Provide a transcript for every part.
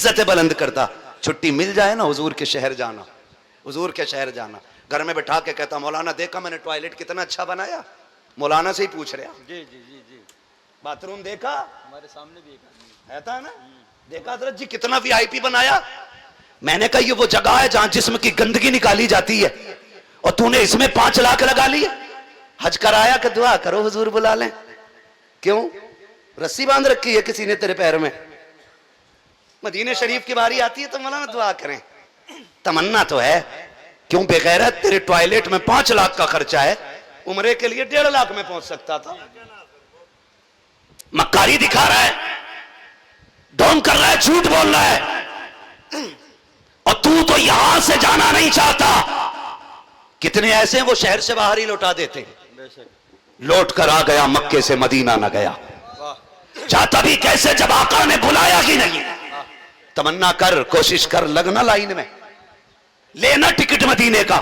इज्जतें बुलंद करता। छुट्टी मिल जाए ना हुजूर के शहर जाना, हुजूर के शहर जाना, घर में बैठा के कहता मौलाना देखा मैंने टॉयलेट कितना अच्छा बनाया। मौलाना से ही पूछ रहा, जी जी जी जी, बाथरूम देखा? हमारे सामने भी एक है था ना, देखा हजरत जी कितना वीआईपी बनाया। मैंने कहा ये वो जगह है जहां जिस्म की गंदगी निकाली जाती है और तूने इसमें 5 लाख लगा लिए। हज कराया कि दुआ करो हुजूर बुला लें। क्यों रस्सी बांध रखी है किसी ने तेरे पैर में? मदीने शरीफ की बारी आती है तो मौलाना दुआ करें। तमन्ना तो है, क्यों बेगैरत, तेरे टॉयलेट में 5 लाख का खर्चा है, उम्रे के लिए 1.5 लाख में पहुंच सकता था। मक्कारी दिखा रहा है, ढोंग कर रहा है, झूठ बोल रहा है, और तू तो यहां से जाना नहीं चाहता। कितने ऐसे हैं वो शहर से बाहर ही लौटा देते हैं। लौट कर आ गया मक्के से मदीना न गया, चाहता भी कैसे जब आका ने बुलाया ही नहीं। तमन्ना कर, कोशिश कर, लगना लाइन में, लेना टिकट मदीने का,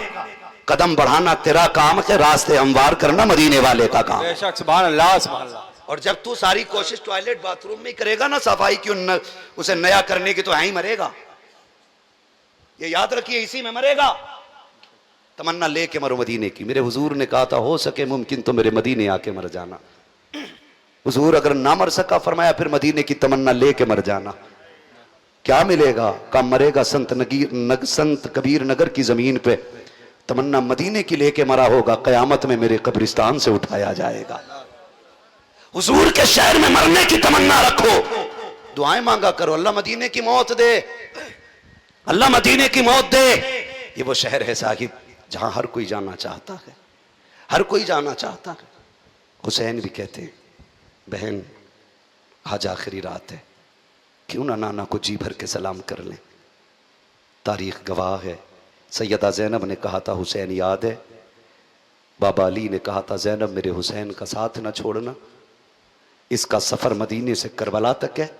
कदम बढ़ाना तेरा काम है, रास्ते हमवार करना मदीने वाले का काम। बेशक, सुभान अल्लाह सुभान अल्लाह। और जब तू सारी कोशिश टॉयलेट बाथरूम में करेगा ना सफाई की, उसे नया करने की, तो है ही मरेगा। ये याद रखिए, इसी में मरेगा। तमन्ना लेके मरो मदीने की। मेरे हुजूर ने कहा था हो सके मुमकिन तो मेरे मदीने आके मर जाना। हुजूर अगर ना मर सका फरमाया फिर मदीने की तमन्ना लेके मर जाना। क्या मिलेगा? कब मरेगा संत कबीर नगर की जमीन पे। तमन्ना मदीने की लेके मरा होगा, कयामत में मेरे कब्रिस्तान से उठाया जाएगा। हुजूर के शहर में मरने की तमन्ना रखो, दुआएं मांगा करो, अल्लाह मदीने की मौत दे, अल्लाह मदीने की मौत दे। ये वो शहर है साहिब जहां हर कोई जाना चाहता है, हर कोई जाना चाहता है। हुसैन भी कहते हैं बहन आज आखिरी रात है, क्यों ना नाना को जी भर के सलाम कर लें। तारीख गवाह है, सैयदा ज़ैनब ने कहा था हुसैन याद है, बाबा अली ने कहा था ज़ैनब मेरे हुसैन का साथ ना छोड़ना, इसका सफ़र मदीने से करबला तक है,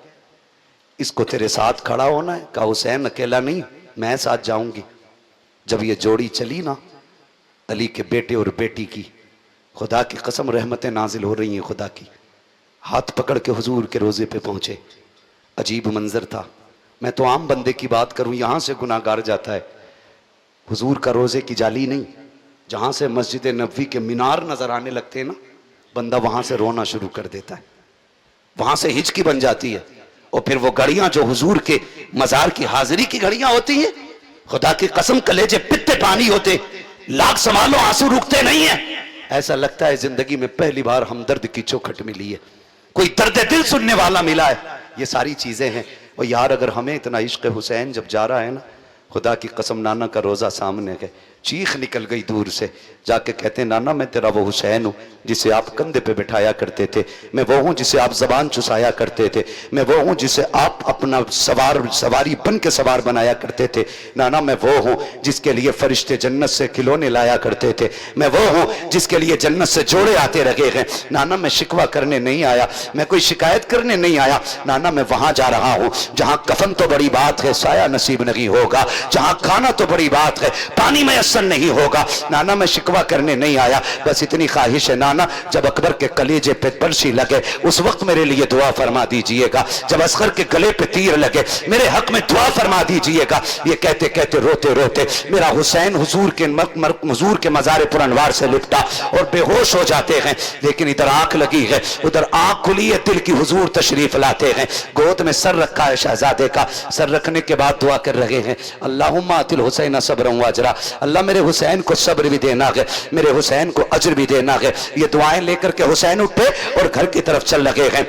इसको तेरे साथ खड़ा होना है। कहा हुसैन अकेला नहीं, मैं साथ जाऊंगी। जब ये जोड़ी चली ना अली के बेटे और बेटी की, खुदा की कसम रहमतें नाजिल हो रही हैं खुदा की। हाथ पकड़ के हुजूर के रोज़े पे पहुंचे, अजीब मंजर था। मैं तो आम बंदे की बात करूं, यहां से गुनाहगार जाता है, हुजूर का रोज़े की जाली नहीं, जहां से मस्जिद नबवी के मीनार नजर आने लगते हैं ना, बंदा वहां से रोना शुरू कर देता है, वहां से हिचकी बन जाती है। और फिर वो घड़ियां जो हुजूर के मजार की हाजिरी की घड़ियां होती हैं, खुदा की कसम कलेजे पित्ते पानी होते, लाख संभालो आंसू रुकते नहीं है। ऐसा लगता है जिंदगी में पहली बार हमदर्द की चौखट मिली है, कोई दर्द दिल सुनने वाला मिला है। ये सारी चीजें हैं। और यार अगर हमें इतना इश्क हुसैन जब जा रहा है ना, खुदा की कसम नाना का रोज़ा सामने है, चीख निकल गई दूर से, जाके कहते नाना मैं तेरा वो हुसैन हूँ जिसे आप कंधे पे बिठाया करते थे, मैं वो हूँ जिसे आप जबान चुसाया करते थे, मैं वो हूँ जिसे आप अपना सवारी बन के सवार बनाया करते थे, नाना मैं वो हूँ जिसके लिए फरिश्ते जन्नत से खिलौने लाया करते थे, मैं वो हूँ जिसके लिए जन्नत से जोड़े आते रहे हैं। नाना मैं शिकवा करने नहीं आया, मैं कोई शिकायत करने नहीं आया, नाना मैं वहां जा रहा हूँ जहाँ कफन तो बड़ी बात है साया नसीब नहीं होगा, जहाँ खाना तो बड़ी बात है पानी मैसर नहीं होगा। नाना मैं शिकवा करने नहीं आया, बस इतनी ख्वाहिश है नाना जब अकबर के कलेजे पे बरसी लगे उस वक्त मेरे लिए दुआ फरमा दीजिएगा, जब असगर के गले पे तीर लगे मेरे हक में दुआ फरमा दीजिएगा। ये कहते कहते रोते रोते मेरा हुसैन हुजूर के मज़ार पुरअनवार से लिपटा और बेहोश हो जाते हैं। लेकिन इधर आंख लगी है, उधर आंख खुली है, दिल की हुजूर तशरीफ लाते हैं। गोद में सर रखा है शहजादे का, सर रखने के बाद दुआ कर रहे हैं अल्लाहुम्मा अतिल हुसैन सब्रन व अजरा, अल्लाह मेरे हुसैन को सब्र भी देना है, मेरे हुसैन को अजर भी देना है। ये दुआएं लेकर के हुसैन उठे और घर की तरफ चल लगे हैं।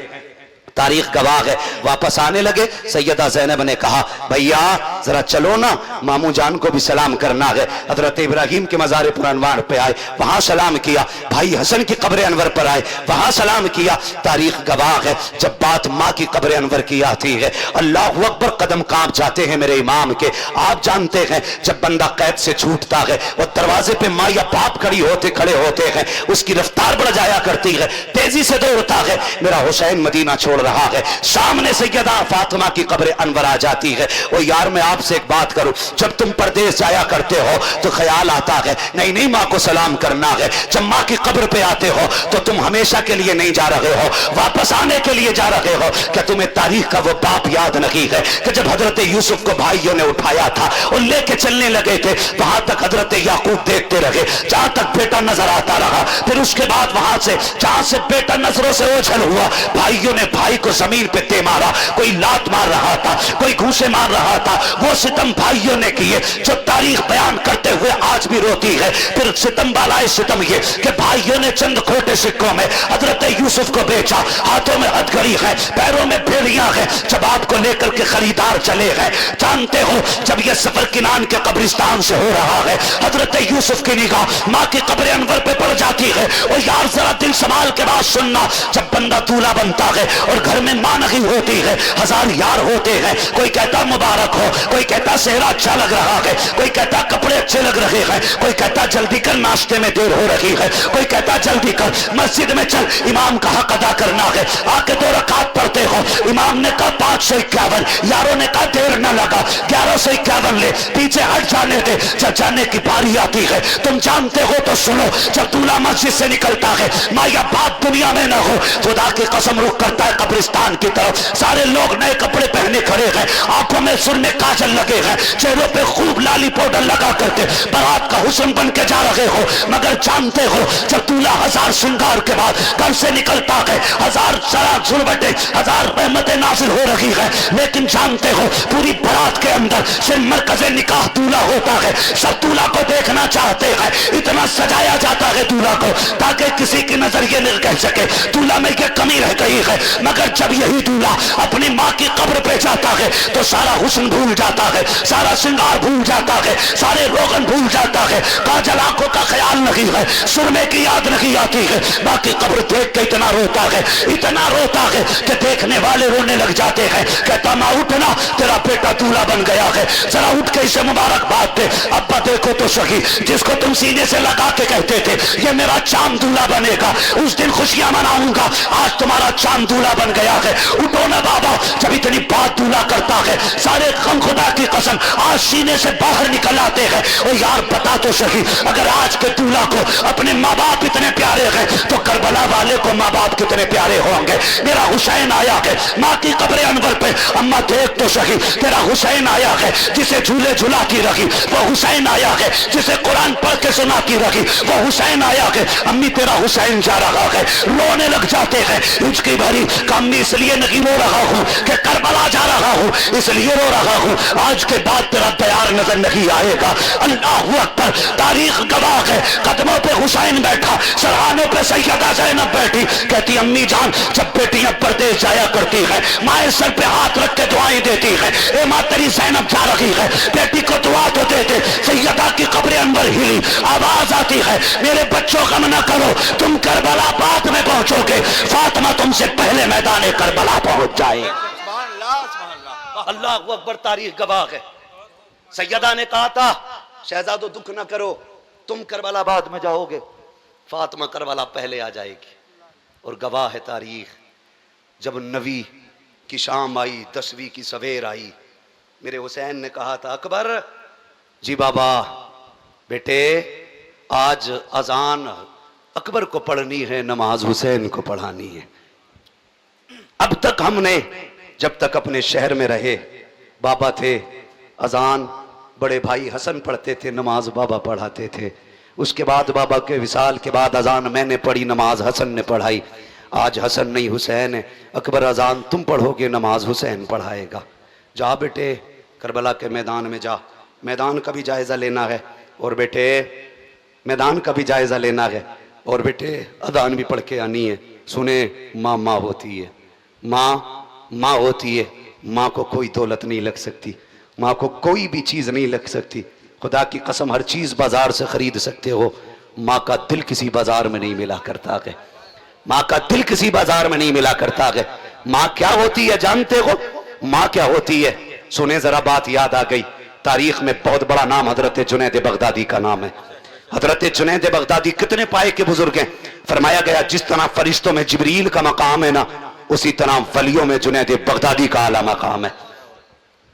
तारीख गवाह है, वापस आने लगे, सैयदा ज़ैनब ने कहा भैया जरा चलो ना, मामू जान को भी सलाम करना है। हजरत इब्राहिम के मज़ार पर अनवार पे आए, वहां सलाम किया, भाई हसन की कब्र अनवर पर आए, वहां सलाम किया। तारीख गवाह है जब बात माँ की कब्र अनवर की आती है अल्लाह अकबर कदम कांप जाते हैं मेरे इमाम के। आप जानते हैं जब बंदा कैद से छूटता है और दरवाजे पे माँ या बाप खड़े होते हैं, उसकी रफ्तार बढ़ जाया करती है, तेजी से दौड़ता है। मेरा हुसैन मदीना छोड़ रहा है, सामने सैयदा फातिमा की कब्र अनवर आ जाती है। ओ यार मैं आपसे एक बात करूं, जब तुम परदेश जाया करते हो तो ख्याल आता है नहीं नहीं माँ को सलाम करना है। जब माँ की कब्र पे आते हो तो तुम हमेशा के लिए नहीं जा रहे हो, वापस आने के लिए जा रहे हो। क्या तुम्हें तारीख का वो बाप याद नहीं है कि जब हजरत यूसुफ को भाइयों ने उठाया था और लेके चलने लगे थे, वहां तक हजरत याकूब देखते रहे जहां तक बेटा नजर आता रहा। फिर उसके बाद वहां से जहां से बेटा नजरों से ओझल हुआ, भाइयों ने भाई को जमीन पे दे मारा, कोई लात मार रहा था, कोई घूंसे मार रहा था। वो सितम भाइयों ने किए जो तारीख बयान करते हुए आज भी रोती है। फिर सितम वाला सितम ये कि भाइयों ने चंद खोटे सिक्कों में हजरत यूसुफ को बेचा, हाथों में हथकड़ी है, पैरों में बेड़ियां है, जवाब को लेकर के खरीदार चले गए। जानते हो जब ये सफर किनान के कब्रिस्तान से हो रहा है, हजरत यूसुफ की निगाह माँ की कब्र अनवर पे पड़ जाती है। और यार जरा दिल संभाल के बात सुनना, जब बंदा दूल्हा बनता है और घर में माँ नहीं होती है, हजार यार होते हैं, कोई कहता मुबारक हो, कोई कहता सेहरा अच्छा लग रहा है, कोई कहता कपड़े अच्छे लग रहे हैं, कोई कहता जल्दी कर नाश्ते में देर हो रही है, कोई कहता जल्दी कर मस्जिद में चल इमाम का हक अदा करना है, आके 2 रकात पढ़ते हो। इमाम ने कहा 551, यारों ने कहा देर न लगा 1151 ले, पीछे हट जाने दे। जब जाने की बारी आती है तुम जानते हो तो सुनो, जब दूल्हा मस्जिद से निकलता है माँ या बात दुनिया में न हो, खुदा की कसम रुख करता है कब्रिस्तान की तरफ। सारे लोग नए कपड़े पहने खड़े हैं, आंखों में सुर में काजल लगे हैं, चेहरों पे खूब लाली पाउडर लगा करके बारात का हुस्न बन के जा रहे हो। मगर जानते हो जब दूल्हा हजार श्रृंगार के बाद घर से निकलता है, हजार झुरबटे, हजार रहमतें नाजिल हो रही है, लेकिन जानते हो पूरी बारात के अंदर सिर्फ मरकज़े निकाह दूल्हा होता है। सब दूल्हा को देखना चाहते हैं, इतना सजाया जाता है दूल्हा को ताकि किसी की नजर ये नहीं कह सके दूल्हा में ये कमी रह गई है। मगर जब यही दूल्हा अपनी माँ की कब्र पे जाता है तो सारा हुस्न भूल जाता है, सारा श्रृंगार भूल जाता है, सारे रोगन भूल जाता है, काजल आंखों का ख्याल नहीं है, सुरमे की याद नहीं आती है। बाकी कब्र देख के इतना रोता है, इतना रोता है कि देखने वाले रोने लग जाते हैं। कहता माँ उठना, तेरा बेटा दूल्हा बन गया है, जरा उठ के इसे मुबारकबाद दे। अब्बा देखो तो सही, जिसको तुम सीने से लगा के कहते थे ये मेरा चांद दूल्हा बनेगा, उस दिन खुशियां मनाऊंगा, आज तुम्हारा चांद दूल्हा बन गया है। उठो ना बाबा। जब इतनी बात दूल्हा करता है सारे गम खुदा की कसम आज सीने से बाहर निकल आते हैं। और यार बता तो सही, अगर आज के दूल्हा को अपने माँ बाप इतने प्यारे हैं तो करबला वाले को माँ बाप कितने प्यारे होंगे। मेरा हुसैन आया है माँ की कब्र अनवर पे, अम्मा देख तो सही, तेरा हुसैन आया है जिसे झूले झुलाती रही, वो हुसैन आया है जिसे कुरान पढ़ के सुनाती रही, वो हुसैन आया है। अम्मी तेरा हुसैन जा रहा है, रोने लग जाते हैं हिचकी भरी। अम्मी इसलिए नहीं रो रहा हूँ कि करबला जा रहा हूँ, इसलिए रो रहा हूँ आज के बाद तेरा तैयार नजर नहीं आएगा। अल्लाह अकबर, तारीख गवाह है, कदमों पे हुसैन बैठा, सरहानों पे सैयदा ज़ैनब बैठी। कहती अम्मी जान जब बेटियां परदेश जाया करती है माए सर पे हाथ रख के दुआएं देती है, ए माँ तेरी ज़ैनब जा रही है, बेटी को दुआ तो देते। सैयदा की कब्र अनवर हिली, आवाज आती है मेरे बच्चों गम न करो, तुम करबला बाद में पहुंचोगे, फातिमा तुमसे पहले मैदान करबला पहुंच जाए। अल्लाह अकबर, तारीख गवाह है। सैयदा ने कहा था शहजादो दुख न करो, तुम करबला बाद में जाओगे, फातिमा करबला पहले आ जाएगी। और गवाह है तारीख, जब नवी की शाम आई, 10वीं की सवेर आई, मेरे हुसैन ने कहा था अकबर जी बाबा बेटे आज अजान अकबर को पढ़नी है, नमाज हुसैन को पढ़ानी है। अब तक हमने जब तक अपने शहर में रहे, बाबा थे, अजान बड़े भाई हसन पढ़ते थे, नमाज बाबा पढ़ाते थे। उसके बाद बाबा के विसाल के बाद अजान मैंने पढ़ी, नमाज हसन ने पढ़ाई। आज हसन नहीं हुसैन है, अकबर अजान तुम पढ़ोगे, नमाज हुसैन पढ़ाएगा। जा बेटे करबला के मैदान में जा, मैदान का भी जायजा लेना है, और बेटे मैदान का भी जायजा लेना है, और बेटे अजान भी पढ़ के आनी है। सुने माँ माँ होती है, माँ माँ होती है, माँ को कोई दौलत नहीं लग सकती, माँ को कोई भी चीज़ नहीं लग सकती। खुदा की कसम हर चीज़ बाजार से खरीद सकते हो, माँ का दिल किसी बाजार में नहीं मिला करता है, माँ का दिल किसी बाजार में नहीं मिला करता है। माँ क्या होती है जानते हो? माँ क्या होती है? सुने जरा बात याद आ गई, तारीख में बहुत बड़ा नाम हजरत जुनैद बगदादी का नाम है। हजरत जुनैद बगदादी कितने पाए के बुजुर्ग हैं। फरमाया गया जिस तरह फरिश्तों में जिब्रील का मकाम है ना, उसी तरह वलियों में जुनैद बगदादी का आला मकाम है।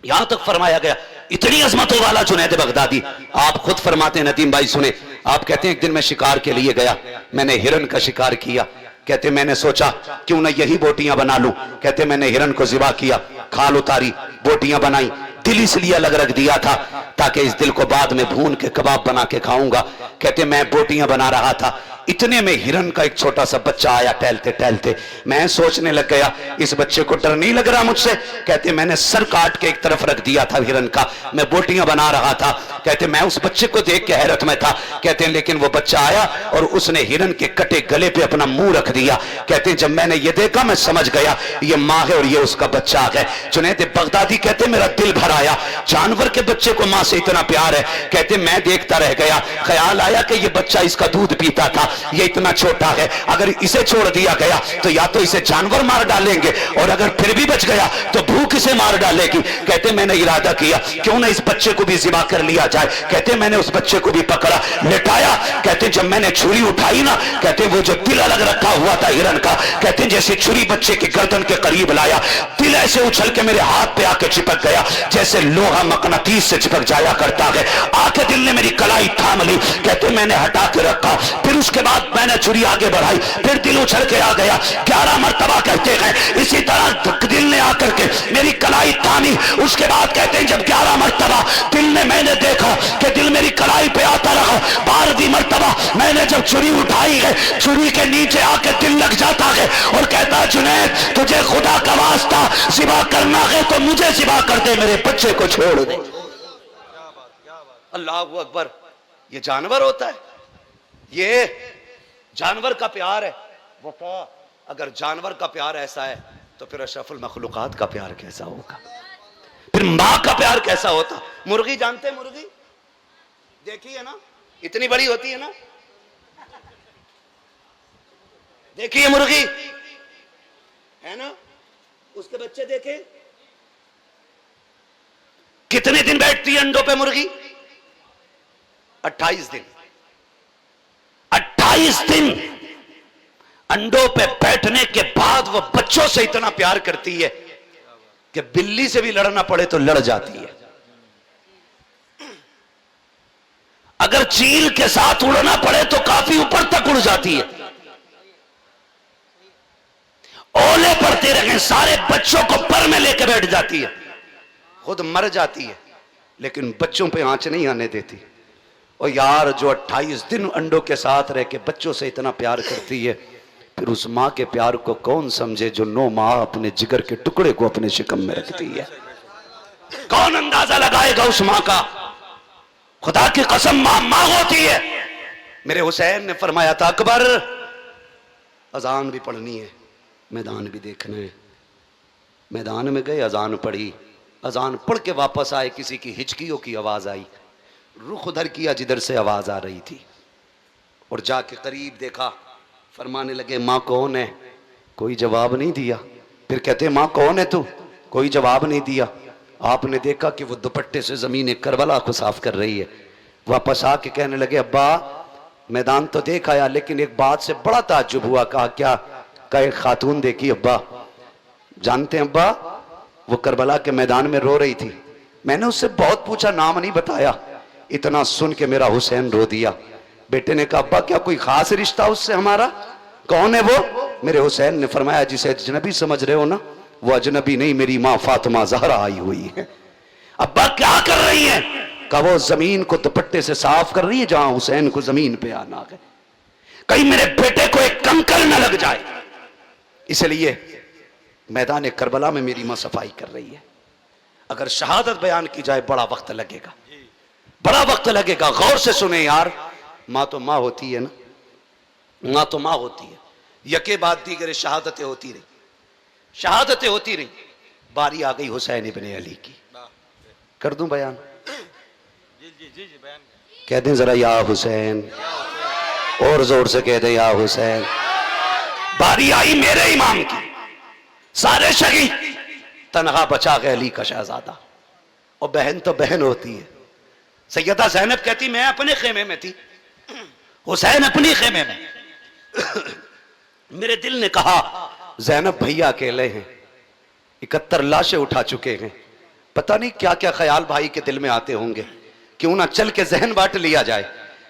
यहां तक फरमाया गया इतनी अजमतों वाला जुनैद बगदादी, आप खुद फरमाते हैं नदीम भाई सुने, आप कहते हैं एक दिन मैं शिकार के लिए गया, मैंने हिरन का शिकार किया। कहते मैंने सोचा क्यों ना यही बोटियां बना लूं। कहते मैंने हिरन को ज़िबा किया, खाल उतारी, बोटियां बनाई, दिल इसलिए अलग रख दिया था ताकि इस दिल को बाद में भून के कबाब बना के खाऊंगा। कहते मैं बोटियां बना रहा था, इतने में हिरन का एक छोटा सा बच्चा आया टहलते टहलते। मैं सोचने लग गया इस बच्चे को डर नहीं लग रहा मुझसे। कहते मैंने सर काट के एक तरफ रख दिया था हिरन का, मैं बोटियां बना रहा था। कहते मैं उस बच्चे को देख के हैरत में था। कहते हैं लेकिन वो बच्चा आया और उसने हिरन के कटे गले पे अपना मुंह रख दिया। कहते हैं जब मैंने ये देखा मैं समझ गया ये माँ है और ये उसका बच्चा है। जुनैद बगदादी कहते मेरा दिल भर आया, जानवर के बच्चे को माँ से इतना प्यार है। कहते मैं देखता रह गया, ख्याल आया कि ये बच्चा इसका दूध पीता था, ये इतना छोटा है, अगर इसे छोड़ दिया गया तो या तो इसे जानवर मार डालेंगे और अगर फिर भी बच गया तो भूख इसे मार डालेगी। कहते मैंने इरादा किया क्यों ना इस बच्चे को भी ज़िबा कर लिया जाए। कहते मैंने उस बच्चे को भी पकड़ा, लेटाया। कहते जब मैंने छुरी उठाई ना, कहते वो जो दिल अलग रखा हुआ था हिरन का, कहते जैसे छुरी बच्चे की गर्दन के करीब लाया, दिल ऐसे उछल के मेरे हाथ पे आके चिपक गया जैसे लोहा मकनातीस से चिपक जाया करता है। आके दिल ने मेरी कलाई थाम ली। कहते मैंने हटा के रखा, फिर उसके बाद मैंने छुरी आगे बढ़ाई, फिर दिल उछल के आ गया। 11 मरतबा कहते हैं इसी तरह दिल ने आकर के मेरी कलाई थामी। उसके बाद कहते हैं जब 11 मरतबा दिल ने, मैंने देखा कि दिल मेरी कलाई पे आता रहा। 12वीं मरतबा मैंने जब छुरी उठाई है, छुरी के नीचे आके दिल लग जाता है और कहता है जुनैद तुझे खुदा का वास्ता ज़िबा करना है तो मुझे ज़िबा कर दे, मेरे बच्चे को छोड़ दे। अल्लाह अकबर, ये जानवर होता है, ये जानवर का प्यार है। वफा, अगर जानवर का प्यार ऐसा है तो फिर अशरफुल मखलूकात का प्यार कैसा होगा, फिर मां का प्यार कैसा होता। मुर्गी जानते हैं, मुर्गी देखी है ना, इतनी बड़ी होती है ना, देखिए मुर्गी है ना, उसके बच्चे देखे कितने दिन बैठती है अंडों पे मुर्गी, 28 दिन। 28 दिन अंडों पे बैठने के बाद वो बच्चों से इतना प्यार करती है कि बिल्ली से भी लड़ना पड़े तो लड़ जाती है। अगर चील के साथ उड़ना पड़े तो काफी ऊपर तक उड़ जाती है। ओले पड़ते रहे, सारे बच्चों को पर में लेकर बैठ जाती है, खुद मर जाती है लेकिन बच्चों पे आंच नहीं आने देती। और यार जो 28 दिन अंडों के साथ रह के बच्चों से इतना प्यार करती है, फिर उस माँ के प्यार को कौन समझे जो 9 माह अपने जिगर के टुकड़े को अपने शिकम में रखती है। कौन अंदाजा लगाएगा उस माँ का। खुदा की कसम माँ होती है। मेरे हुसैन ने फरमाया था अकबर अजान भी पढ़नी है, मैदान भी देखना है। मैदान में गए, अजान पढ़ी, अजान पढ़ के वापस आए, किसी की हिचकियों की आवाज आई, रुख उधर किया जिधर से आवाज आ रही थी और जाके करीब देखा। फरमाने लगे माँ कौन है, कोई जवाब नहीं दिया। फिर कहते माँ कौन है तू, कोई जवाब नहीं दिया। आपने देखा कि वो दुपट्टे से जमीन करबला को साफ कर रही है। वापस आके कहने लगे अब्बा मैदान तो देख आया लेकिन एक बात से बड़ा ताज्जुब हुआ। कहा क्या, का एक खातून देखी अब्बा। जानते हैं अब्बा वो करबला के मैदान में रो रही थी। मैंने उससे बहुत पूछा, नाम नहीं बताया। इतना सुन के मेरा हुसैन रो दिया। बेटे ने कहा अब्बा क्या कोई खास रिश्ता उससे हमारा, कौन है वो। मेरे हुसैन ने फरमाया जिसे अजनबी समझ रहे हो ना, वो अजनबी नहीं, मेरी माँ फातिमा ज़हरा आई हुई है। अब्बा क्या कर रही है, कहा वो जमीन को दुपट्टे से साफ कर रही है जहां हुसैन को जमीन पे आना है, कहीं मेरे बेटे को एक कंकर न लग जाए, इसलिए मैदान करबला में मेरी माँ सफाई कर रही है। अगर शहादत बयान की जाए बड़ा वक्त लगेगा, बड़ा वक्त लगेगा। गौर से सुने यार, माँ तो माँ होती है ना, माँ तो माँ होती है। यके बाद दीगर शहादतें होती रही, शहादतें होती रही। बारी आ गई हुसैन इब्ने अली की। कर दूं बयान, जी बयान कह दें जरा या हुसैन, और जोर से कह दें या हुसैन। बारी आई मेरे इमाम की, सारे शहीद, तनहा बचा गए अली का शहजादा। और बहन तो बहन होती है। सैयदा ज़ैनब कहती मैं अपने खेमे में थी, हुसैन अपनी खेमे में। मेरे दिल ने कहा जैनब भैया अकेले हैं, 71 लाशें उठा चुके हैं। पता नहीं क्या क्या ख्याल भाई के दिल में आते होंगे, क्यों ना चल के जहन बांट लिया जाए।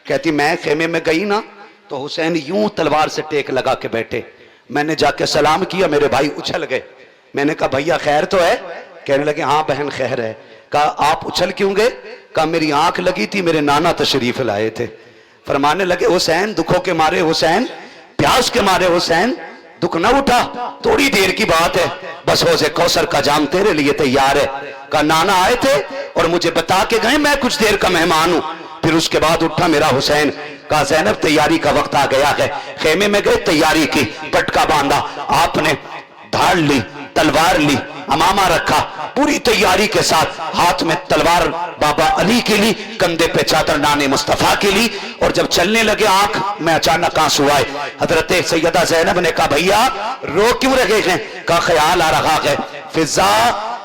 कहती मैं खेमे में गई ना तो हुसैन यूं तलवार से टेक लगा के बैठे, मैंने जाके सलाम किया, मेरे भाई उछल गए। मैंने कहा भैया खैर तो है? कहने लगे हाँ बहन खैर है। कहा आप उछल क्यों गए? कहा मेरी आंख लगी थी, मेरे नाना तशरीफ लाए थे। फरमाने लगे हुसैन दुखों के मारे, हुसैन प्यास के मारे, हुसैन दुख न उठा, थोड़ी देर की बात है, बस होज़े कौसर का जाम तेरे लिए तैयार है। कहा नाना आए थे और मुझे बता के गए मैं कुछ देर का मेहमान हूं। फिर उसके बाद उठा मेरा हुसैन। कहा ज़ैनब तैयारी का वक्त आ गया है। खेमे में गए, तैयारी की, पटका बांधा, आपने धाड़ ली, तलवार ली, अमामा रखा, पूरी तैयारी के साथ हाथ में तलवार बाबा अली की ली, कंधे पे चादर नाने मुस्तफा की ली, और जब चलने लगे आंख में अचानक आंसू आए। हजरत सैयदा ज़ैनब ने कहा भैया रो क्यों रहे हैं? कहा ख्याल आ रहा है फिजा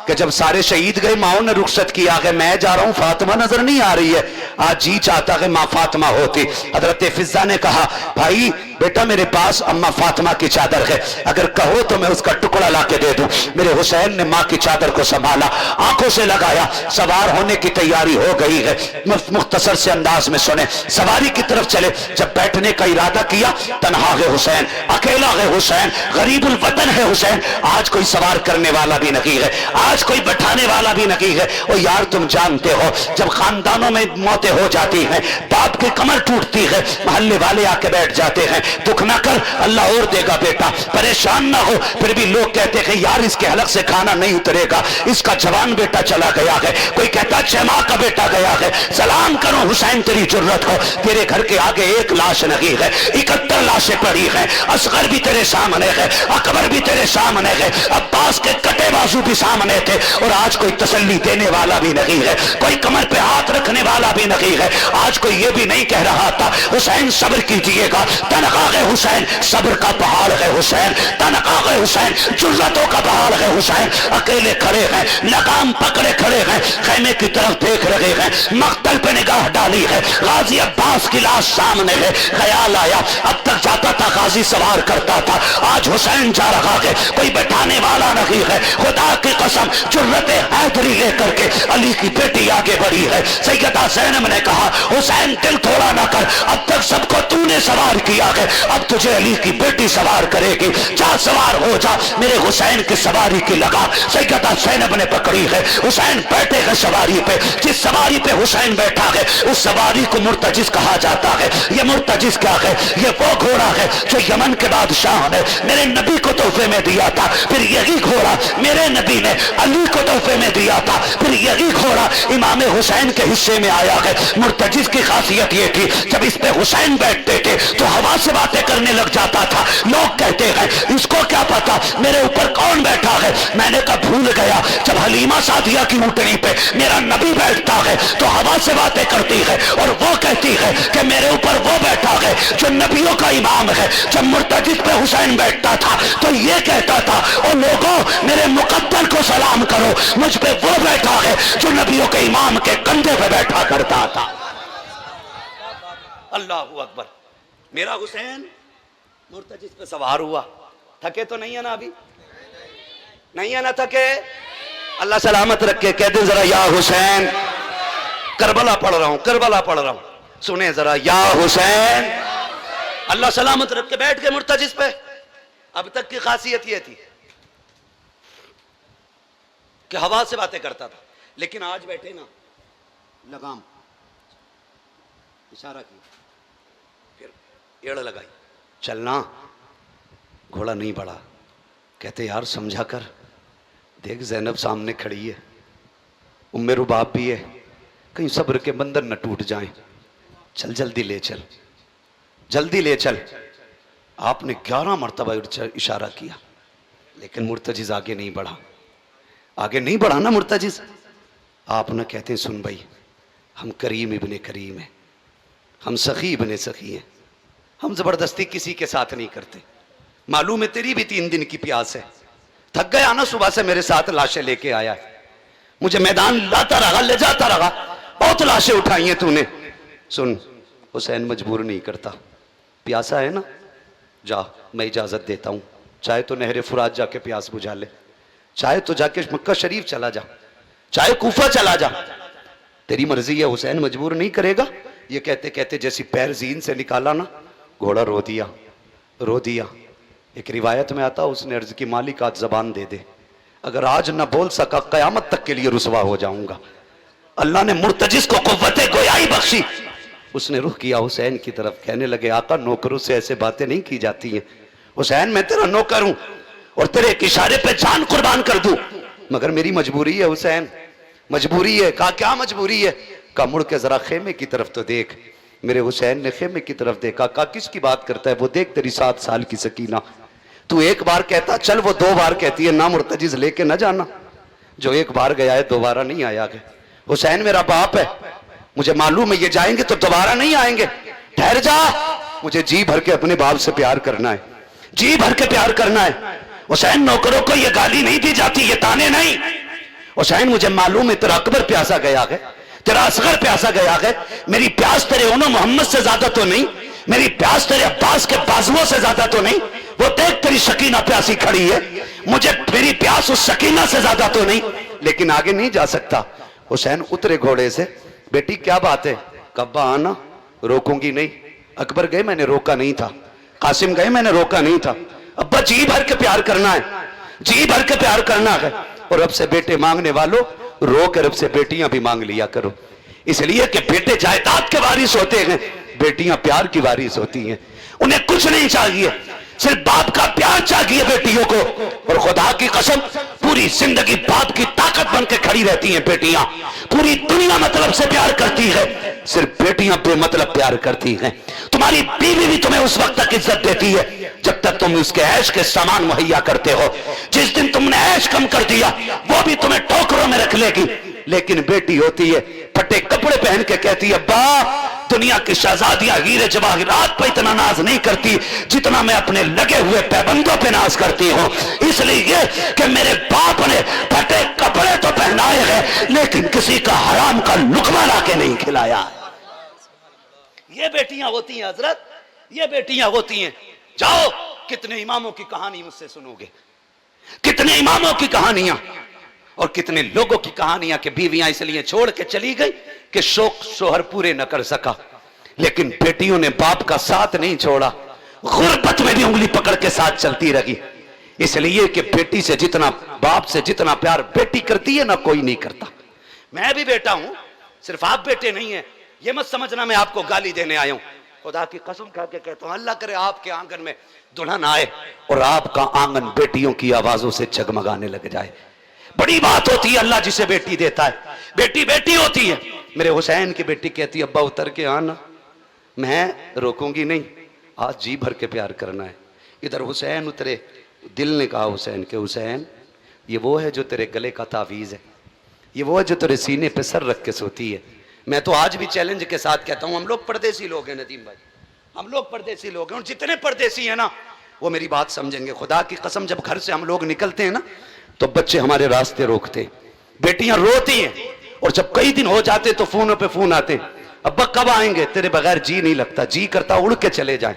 कि जब सारे शहीद गए माओ ने रुखसत किया है, मैं जा रहा हूं, फातिमा नजर नहीं आ रही है, आज जी चाहता है मां फातिमा होती। हजरत फिजा ने कहा भाई बेटा मेरे पास अम्मा फातिमा की चादर है, अगर कहो तो मैं उसका टुकड़ा ला के दे दूं। मेरे हुसैन ने मां की चादर को संभाला, आंखों से लगाया, सवार होने की तैयारी हो गई है। मुख्तसर से अंदाज में सुने, सवारी की तरफ चले, जब बैठने का इरादा किया, तनहा है हुसैन, अकेला है हुसैन, गरीबुल वतन है हुसैन, आज कोई सवार करने वाला भी नहीं है, आज कोई बैठाने वाला भी नहीं है। ओ यार तुम जानते हो जब खानदानों में मौतें हो जाती हैं, बाप की कमर टूटती है, मोहल्ले वाले आके बैठ जाते हैं, दुख ना कर अल्लाह और देगा बेटा, परेशान ना हो। फिर भी लोग कहते हैं यार इसके हलक से खाना नहीं उतरेगा, इसका जवान बेटा चला गया है, कोई कहता 6 माह का बेटा गया है। सलाम करो हुसैन तेरी जुर्रत हो, तेरे घर के आगे एक लाश नहीं है, 71 लाशें पड़ी हैं, असगर भी तेरे सामने है, अकबर भी तेरे सामने है, अब्बास के कटे बाजू भी सामने थे, और आज कोई तसल्ली देने वाला भी नहीं है, कोई कमर पे हाथ रखने वाला भी नहीं है। आज कोई ये भी नहीं कह रहा था हुसैन सब्र कीजिएगा, तनख्वाह हुसैन सब्र का पहाड़ है हुसैन, तनख्वाह हुसैन जुर्रतों का पहाड़ है हुसैन। अकेले खड़े हैं, लगाम पकड़े खड़े हैं, खैमे की तरफ देख रहे हैं, मख्तल पे निगाह डाली है, गाजी अब्बास की लाश सामने है। ख्याल आया अब तक जाता था गाजी सवार करता था, आज हुसैन जा रहा है, कोई बैठाने वाला नहीं है। खुदा की कसम जुर्रत हैदरी लेकर के अली की बेटी आगे बढ़ी है। सैयदा ज़ैनब ने कहा हुसैन दिल थोड़ा ना कर, अब तक सबको तूने सवार किया है, अब तुझे अली की बेटी सवार करेगी, जा सवार हो जा, मेरे हुसैन की सवारी की लगा सैयदा ज़ैनब ने पकड़ी है। हुसैन बैठे हैं सवारी पे, जिस सवारी पे हुसैन बैठा है उस सवारी को मुर्तजिज कहा जाता है। ये मुर्तजिज क्या है? ये वो घोड़ा है जो यमन के बादशाह ने मेरे नबी को तोहफे में दिया था, फिर यही घोड़ा मेरे नबी ने अली को तोहफे में दिया था, फिर यही घोड़ा इमाम हुसैन के हिस्से में आया है। मुर्तजिज की खासियत ये थी जब इस पे हुसैन बैठते थे तो हवा से बातें करने लग जाता था। लोग कहते हैं इसको क्या पता मेरे ऊपर कौन बैठा है। मैंने कहा भूल गया, जब हलीमा सादिया की ऊँटनी पे मेरा नबी बैठता है तो हवा से बातें करती है, और वो कहती है कि मेरे ऊपर वो बैठा है जो नबियों का इमाम है। जब मुर्तजिज पे हुसैन बैठता था तो ये कहता था ओ लोगों मेरे मुकद्दर को सलाम करो, मुझ पे वो बैठा है जो नबियों के इमाम के कंधे पे बैठा करता था। अल्लाहू अकबर। मेरा हुसैन मुर्तजिज पे सवार हुआ, थके तो नहीं है ना? अभी नहीं है ना? थके? अल्लाह सलामत रखे। कहते जरा या हुसैन, करबला पढ़ रहा हूं, करबला पढ़ रहा हूं, सुने जरा या हुसैन। अल्लाह सलामत रख के बैठ गए मुर्तजिज पे। अब तक की खासियत ये थी कि हवा से बातें करता था, लेकिन आज बैठे ना, लगाम इशारा किया, फिर एड़ लगाई, चलना। घोड़ा नहीं बढ़ा। कहते यार समझा कर, देख ज़ैनब सामने खड़ी है, उम्मे रुबाब भी है, कहीं सब्र के बंधन न टूट जाएं, चल जल्दी ले चल, जल्दी ले चल। आपने 11 मरतबा इशारा किया, लेकिन मुर्तजिज आगे नहीं बढ़ा, आगे नहीं बढ़ा ना मुर्तजिज। आप न कहते हैं सुन भाई, हम करीम इब्ने करीम हैं, हम सखी इब्ने सखी हैं, हम जबरदस्ती किसी के साथ नहीं करते। मालूम है तेरी भी 3 दिन की प्यास है, थक गया ना, सुबह से मेरे साथ लाशें लेके आया है, मुझे मैदान लाता रहा, ले जाता रहा, बहुत लाशें उठाई हैं तूने। सुन हुसैन मजबूर नहीं करता, प्यासा है ना, जा मैं इजाजत देता हूं, चाहे तो नहर फुरात जाके प्यास बुझा ले, चाहे तो जाके मक्का शरीफ चला जा, चाहे कूफा चला जा, तेरी मर्जी है। हुसैन मजबूर नहीं करेगा। ये कहते कहते जैसी पैर जीन से निकाला ना, घोड़ा रो दिया, रो दिया। एक रिवायत में आता, उसने अर्ज की मालिक आज जबान दे दे, अगर आज ना बोल सका कयामत तक के लिए रुसवा हो जाऊंगा। अल्लाह ने मुर्तजिस को कुव्वते गोयाई बख्शी। उसने रुख किया हुसैन की तरफ, कहने लगे आका नौकरों से ऐसे बातें नहीं की जाती हैं। हुसैन मैं तेरा नौकर हूं और तेरे एक इशारे पे जान कुर्बान कर दूं, मगर मेरी मजबूरी है हुसैन, मजबूरी है। कहा क्या मजबूरी है? कहा मुड़ के जरा खेमे की तरफ तो देख। मेरे हुसैन ने खेमे की तरफ देखा। कहा किसकी बात करता है? वो देख तेरी 7 साल की सकीना, तू एक बार कहता चल, वो 2 बार कहती है ना मुर्तजिज लेके ना जाना। जो एक बार गया है दोबारा नहीं आया है। हुसैन मेरा बाप है, मुझे मालूम है ये जाएंगे तो दोबारा नहीं आएंगे। ठहर जा, मुझे जी भर के अपने बाप से प्यार करना है, जी भर के प्यार करना है। हुसैन नौकरों को ये गाली नहीं दी जाती, ये ताने नहीं। हुसैन मुझे मालूम है तेरा अकबर प्यासा गया है, तेरा असगर प्यासा गया है। मेरी प्यास तेरे उन्हों मोहम्मद से ज्यादा तो नहीं, मेरी प्यास तेरे अब्बास के बाजुओं से ज्यादा तो नहीं। वो देख तेरी शकीना प्यासी खड़ी है, मुझे मेरी प्यास उस शकीना से ज्यादा तो नहीं, लेकिन आगे नहीं जा सकता। हुसैन उतरे घोड़े से, बेटी क्या बात है? कब्बा आना, रोकूंगी नहीं। अकबर गए मैंने रोका नहीं था, कासिम गए मैंने रोका नहीं था। अब्बा जी भर के प्यार करना है, जी भर के प्यार करना है। और रब से बेटे मांगने वालों रो के रब से बेटियां भी मांग लिया करो, इसलिए कि बेटे जायदाद के वारिस होते हैं, बेटियां प्यार की वारिस होती हैं। उन्हें कुछ नहीं चाहिए, सिर्फ बाप का प्यार चाहिए बेटियों को। और खुदा की कसम पूरी जिंदगी बाप की ताकत बन के खड़ी रहती हैं बेटियां। पूरी दुनिया मतलब से प्यार करती है, सिर्फ बेटियां बेमतलब प्यार करती हैं। तुम्हारी बीवी भी तुम्हें उस वक्त तक इज्जत देती है जब तक तुम उसके ऐश के सामान मुहैया करते हो। जिस दिन तुमने ऐश कम कर दिया वो भी तुम्हें ठोकरों में रख लेगी। लेकिन बेटी होती है फटे कपड़े पहन के कहती है बा दुनिया की शहजादियां हीरे जवाहरात पर इतना नाज नहीं करती जितना मैं अपने लगे हुए पैबंदों पे नाज करती हूं। इसलिए कि मेरे बाप ने फटे कपड़े तो पहनाए हैं लेकिन किसी का हराम का लुकमा लाके नहीं खिलाया। ये बेटियां होती हैं हजरत, ये बेटियां होती हैं। जाओ कितने इमामों की कहानी मुझसे सुनोगे, कितने इमामों की कहानियां और कितने लोगों की कहानियां कि बीवियां इसलिए छोड़ के चली गई कि शौक शोहर पूरे न कर सका। लेकिन बेटियों ने बाप का साथ नहीं छोड़ा, गुर्बत में भी उंगली पकड़ के साथ चलती रही। इसलिए कि बेटी से जितना बाप से जितना प्यार बेटी करती है ना कोई नहीं करता। मैं भी बेटा हूं, सिर्फ आप बेटे नहीं है, ये मत समझना मैं आपको गाली देने आया हूं। खुदा की कसम खा के कहता हूं अल्लाह करे आपके आंगन में दुल्हन आए और आपका आंगन बेटियों की आवाजों से जगमगाने लग जाए। बड़ी बात होती है अल्लाह जिसे बेटी देता है। बेटी बेटी होती है। मेरे हुसैन की बेटी कहती है अब्बा उतर के आना, मैं रोकूंगी नहीं, आज जी भर के प्यार करना है। इधर हुसैन उतरे, दिल ने कहा हुसैन के हुसैन ये वो है जो तेरे गले का तावीज़ है, ये वो है जो तेरे सीने पे सर रख के सोती है। मैं तो आज भी चैलेंज के साथ कहता हूं हम लोग परदेसी लोग हैं नदीम भाई, हम लोग परदेसी लोग हैं और जितने परदेसी हैं ना वो मेरी बात समझेंगे। खुदा की कसम जब घर से हम लोग निकलते हैं ना तो बच्चे हमारे रास्ते रोकते, बेटियां रोती हैं और जब कई दिन हो जाते तो फोनों पे फोन आते, अब्बा कब आएंगे, तेरे बगैर जी नहीं लगता, जी करता उड़ के चले जाएं।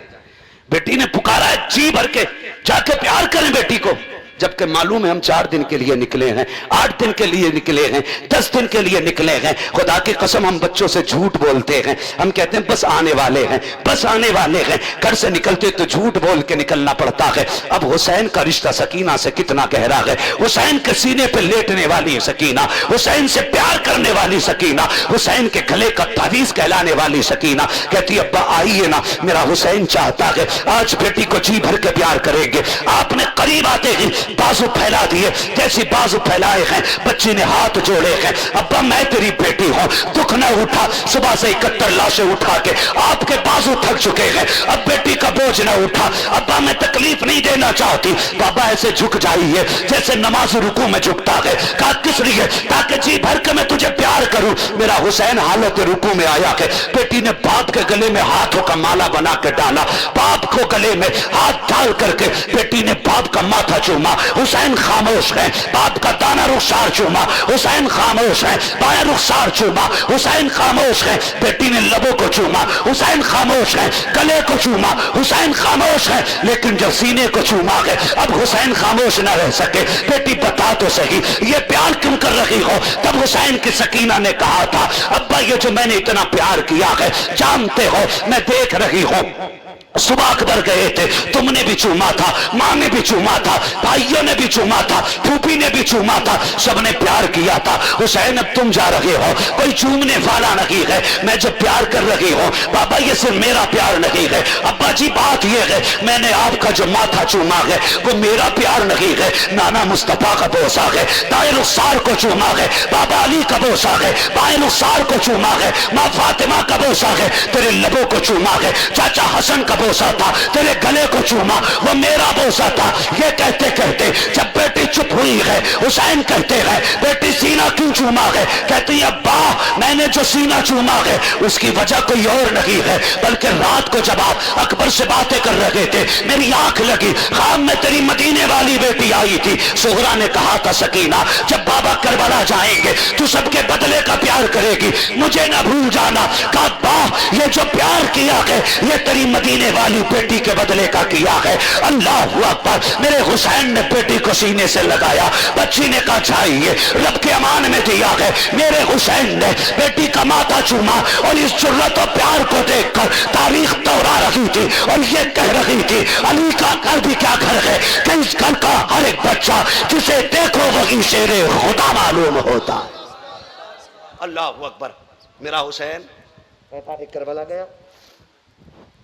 बेटी ने पुकारा है जी भर के, जाके प्यार करें बेटी को। जबकि मालूम है हम 4 दिन के लिए निकले हैं, 8 दिन के लिए निकले हैं, 10 दिन के लिए निकले हैं। खुदा की कसम हम बच्चों से झूठ बोलते हैं, हम कहते हैं बस आने वाले हैं, बस आने वाले हैं। घर से निकलते तो झूठ बोल के निकलना पड़ता है। अब हुसैन का रिश्ता सकीना से कितना गहरा है। हुसैन के सीने पे लेटने वाली सकीना, हुसैन से प्यार करने वाली सकीना, हुसैन के गले का तावीज़ कहलाने वाली सकीना कहती है अब्बा आइए ना, मेरा हुसैन चाहता है आज बेटी को जी भर के प्यार करेंगे। आपने करीब आते ही बाजू फैला दिए, जैसी बाजू फैलाए हैं बच्ची ने हाथ जोड़े हैं, अब्बा मैं तेरी बेटी हूं, दुख न उठा, सुबह से 71 लाशें उठा के आपके बाजू थक चुके हैं, अब बेटी का बोझ न उठा, अब्बा मैं तकलीफ नहीं देना चाहती। बाबा ऐसे झुक जाइए जैसे नमाज रुकू में झुकता है। कहा किस लिए? ताकि जी भर के मैं तुझे प्यार करूं। मेरा हुसैन हालत रुकू में आया है, बेटी ने बाप के गले में हाथों का माला बना के डाला, बाप को गले में हाथ डाल करके बेटी ने बाप का माथा चूमा, हुसैन खामोश है, बाप का दाना रुखसार चूमा, हुसैन खामोश है, बाया रुखसार चूमा, हुसैन खामोश है, बेटी ने लबों को चूमा, हुसैन खामोश है, गले को चूमा, हुसैन खामोश है, लेकिन जब सीने को चूमा गए अब हुसैन खामोश न रह सके। बेटी बता तो सही ये प्यार क्यों कर रही हो? तब हुसैन की सकीना ने कहा था, अब्बा ये जो मैंने इतना प्यार किया है जानते हो, मैं देख रही हूं सुबह अकबर गए थे, तुमने भी चूमा था, माँ ने भी चूमा था, भाइयों ने भी चूमा था, फूफी ने भी चूमा था, सबने प्यार किया था। हुसैन अब तुम जा रहे हो, कोई चूमने वाला नहीं है, मैं जो प्यार कर रही हूँ बाबा ये सिर्फ मेरा प्यार नहीं है। अब्बा जी बात ये है मैंने आपका जो माथा चूमा है वो मेरा प्यार नहीं है, नाना मुस्तफा का बोसा है, दाए रुखसार को चूमा है, बाबा अली का बोसा है, बाए रुखसार को चूमा है, माँ फातिमा का बोसा है, तेरे लबों को चूमा है, चाचा हसन का बोसा था, तेरे गले को चूमा वो मेरा बोसा था। ये कहते कहते जब बेटी चुप हुई है हुसैन कहते हैं बेटी सीना क्यों चूमा है? कहती है अब्बा मैंने जो सीना चूमा है उसकी वजह कोई और नहीं है, बल्कि रात को जब आप अकबर से बातें कर रहे थे मेरी आंख लगी, ख्वाब में तेरी मदीने वाली बेटी आई थी। सोहरा ने कहा था सकीना जब बाबा करबला जाएंगे तू सबके बदले का प्यार करेगी, मुझे ना भूल जाना। कहा अब्बा ये जो प्यार किया है ये तेरी मदीने वाली बेटी के बदले का किया है। अल्लाह अकबर। मेरे हुसैन ने बेटी को सीने से लगाया, बच्ची ने कहा चाहिए रब के अमान में दिया है। मेरे हुसैन ने बेटी का माथा चूमा और इस जुर्रत और प्यार को देखकर तारीख दोहरा रही थी और ये कह रही थी अली का घर भी क्या घर है कि इस घर का हर एक बच्चा जिसे देखो वही शेरे खुदा मालूम होता। अल्लाह अकबर। मेरा हुसैन करबला गया,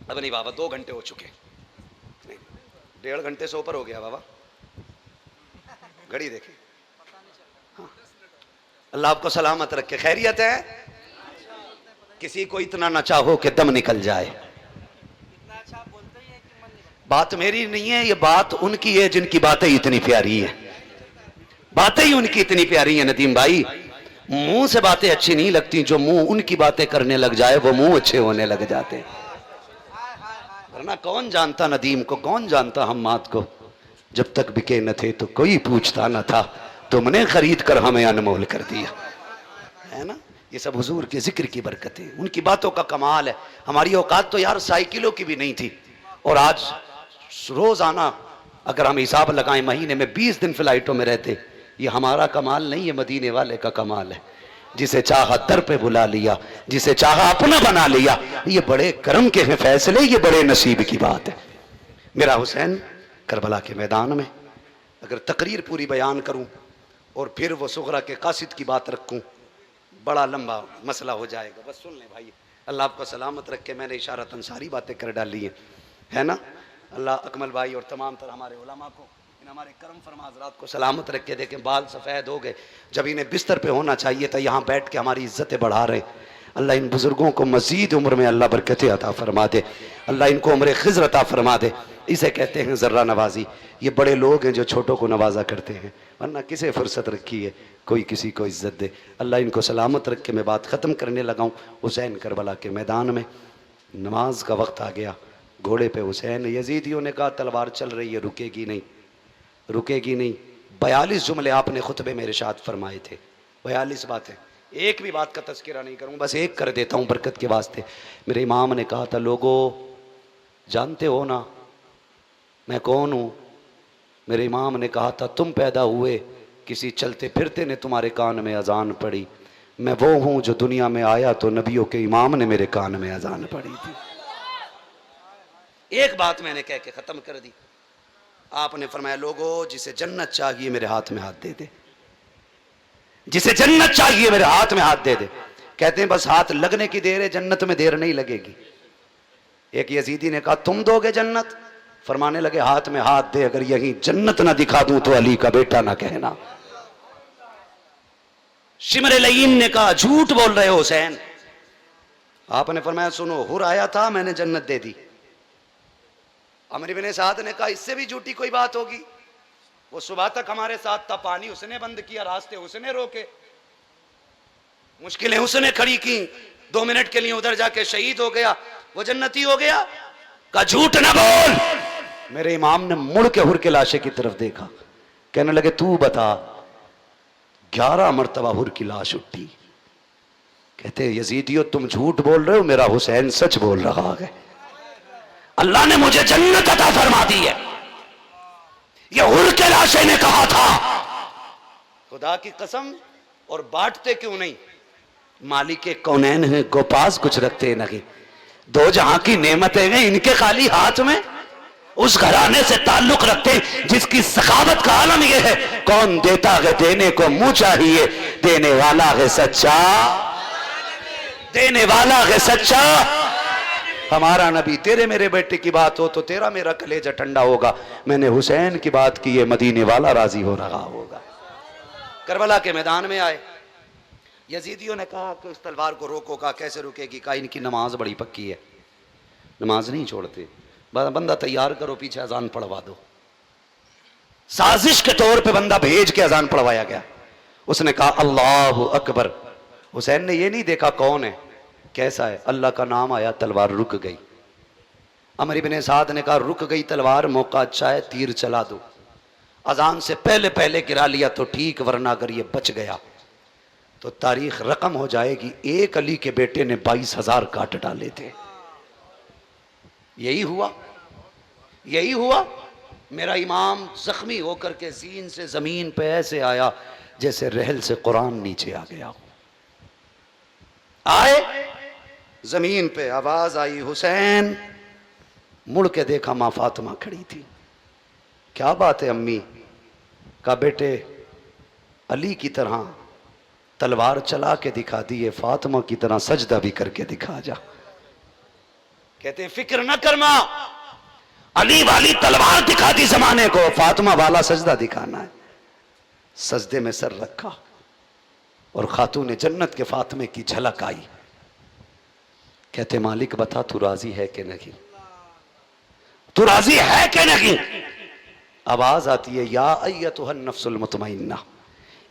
अब नहीं बाबा 2 घंटे हो चुके, नहीं 1.5 घंटे से ऊपर हो गया बाबा, घड़ी देखे। हाँ। अल्लाह आपको सलामत रखे। खैरियत है? किसी को इतना न चाहो कि दम निकल जाए। बात मेरी नहीं है, ये बात उनकी है जिनकी बातें इतनी प्यारी है, बातें ही उनकी इतनी प्यारी है। नदीम भाई मुंह से बातें अच्छी नहीं लगती, जो मुंह उनकी बातें करने लग जाए वो मुंह अच्छे होने लग जाते। वरना कौन जानता नदीम को, कौन जानता हम्माद को, जब तक बिके न थे तो कोई पूछता न था, तुमने खरीद कर हमें अनमोल कर दिया, है ना। ये सब हुजूर के जिक्र की बरकतें, उनकी बातों का कमाल है। हमारी औकात तो यार साइकिलों की भी नहीं थी, और आज रोजाना अगर हम हिसाब लगाएं महीने में 20 दिन फ्लाइटों में रहते। ये हमारा कमाल नहीं है, मदीने वाले का कमाल है। जिसे चाहा दर पे बुला लिया, जिसे चाहा अपना बना लिया। ये बड़े करम के हैं फैसले, ये बड़े नसीब की बात है। मेरा हुसैन करबला के मैदान में, अगर तकरीर पूरी बयान करूं और फिर वो सुगरा के कासिद की बात रखूं बड़ा लंबा मसला हो जाएगा। बस सुन लें भाई, अल्लाह आपको सलामत रखे। मैंने इशारतन सारी बातें कर डाली हैं, है ना। अल्लाह अकमल भाई और तमाम तरह हमारे उलमा को, इन हमारे करम फरमा हज़रात को सलामत रखे। देखें बाल सफ़ेद हो गए, जब इन्हें बिस्तर पे होना चाहिए था यहाँ बैठ के हमारी इज्जतें बढ़ा रहे। अल्लाह इन बुज़ुर्गों को मज़ीद उम्र में अल्लाह बरकतें अता फरमा दे, अल्लाह इनको उम्र खिज़्र अता फरमा दे। इसे कहते हैं ज़र्रा नवाजी। ये बड़े लोग हैं जो छोटों को नवाजा करते हैं, वरना किसे फुर्सत रखी है कोई किसी को इज्जत दे। अल्लाह इनको सलामत रख के मैं बात ख़त्म करने लगा हूँ। हुसैन करबला के मैदान में नमाज का वक्त आ गया, घोड़े पे हुसैन। यजीदियों ने कहा तलवार चल रही है, रुकेगी नहीं, रुकेगी नहीं। 42 जुमले आपने खुतबे में इरशाद फरमाए थे, 42 बातें। एक भी बात का तज़किरा नहीं करूँ, बस एक कर देता हूँ बरकत के वास्ते। मेरे इमाम ने कहा था लोगों जानते हो ना मैं कौन हूँ? मेरे इमाम ने कहा था तुम पैदा हुए किसी चलते फिरते ने तुम्हारे कान में अजान पड़ी, मैं वो हूँ जो दुनिया में आया तो नबियों के इमाम ने मेरे कान में अजान पड़ी थी। एक बात मैंने कह के ख़त्म कर दी। आपने फरमाया लोगों जिसे जन्नत चाहिए मेरे हाथ में हाथ दे दे, जिसे जन्नत चाहिए मेरे हाथ में हाथ दे दे। कहते हैं बस हाथ लगने की देर है, जन्नत में देर नहीं लगेगी। एक यजीदी ने कहा तुम दोगे जन्नत? फरमाने लगे हाथ में हाथ दे, अगर यही जन्नत ना दिखा दूं तो अली का बेटा ना कहना। शिमर लईन ने कहा झूठ बोल रहे हो हुसैन। आपने फरमाया सुनो हुर आया था मैंने जन्नत दे दी। अमर इब्ने साद ने कहा इससे भी झूठी कोई बात होगी, वो सुबह तक हमारे साथ था, पानी उसने बंद किया, रास्ते उसने रोके, मुश्किलें उसने खड़ी की, 2 मिनट के लिए उधर जाके शहीद हो गया, वो जन्नती हो गया। कहा झूठ ना बोल। मेरे इमाम ने मुड़ के हुर के लाशे की तरफ देखा, कहने लगे तू बता, 11 मरतबा हुर की लाश उठी। कहते यजीदियो तुम झूठ बोल रहे हो, मेरा हुसैन सच बोल रहा है। अल्लाह ने मुझे जन्नत अता फरमा दी है, ये हुर के लाशे ने कहा था। खुदा की कसम। और बांटते क्यों नहीं? मालिक कौनैन है, गोपास कुछ रखते नहीं, दो जहां की नेमतें हैं इनके खाली हाथ में। उस घराने से ताल्लुक रखते हैं जिसकी सखावत का आलम यह है, कौन देता है देने को मुंह चाहिए, देने वाला है सच्चा, देने वाला है सच्चा हमारा नबी। तेरे मेरे बेटे की बात हो तो तेरा मेरा कलेजा ठंडा होगा, मैंने हुसैन की बात की है, मदीने वाला राजी हो रहा होगा। करबला के मैदान में आए, यजीदियों ने कहा कि उस तलवार को रोको। का कैसे रुकेगी? का इनकी नमाज बड़ी पक्की है, नमाज नहीं छोड़ते, बंदा तैयार करो पीछे अजान पढ़वा दो। साजिश के तौर पे बंदा भेज के अजान पढ़वाया गया। उसने कहा अल्लाह अकबर। हुसैन ने ये नहीं देखा कौन है कैसा है, अल्लाह का नाम आया, तलवार रुक गई। अमर इब्ने साद ने कहा रुक गई तलवार, मौका अच्छा है, तीर चला दो। अजान से पहले पहले गिरा लिया तो ठीक, वरना अगर ये बच गया तो तारीख रकम हो जाएगी। एक अली के बेटे ने 22,000 काट डाले थे। यही हुआ, यही हुआ। मेरा इमाम जख्मी होकर के जीन से जमीन पे ऐसे आया जैसे रहल से कुरान नीचे आ गया। आए जमीन पे, आवाज आई हुसैन। मुड़ के देखा मां फातिमा खड़ी थी। क्या बात है अम्मी? का बेटे अली की तरह तलवार चला के दिखा दी है, फातिमा की तरह सजदा भी करके दिखा जा। कहते फिक्र न कर मां, अली वाली तलवार दिखा दी जमाने को, फातिमा वाला सजदा दिखाना है। सजदे में सर रखा और खातून जन्नत के फातिमे की झलक आई। कहते मालिक बता तू राजी है कि नहीं, तू राजी है कि नहीं? आवाज आती है या अय्यतुहन नफ्सुल मुतमइन्ना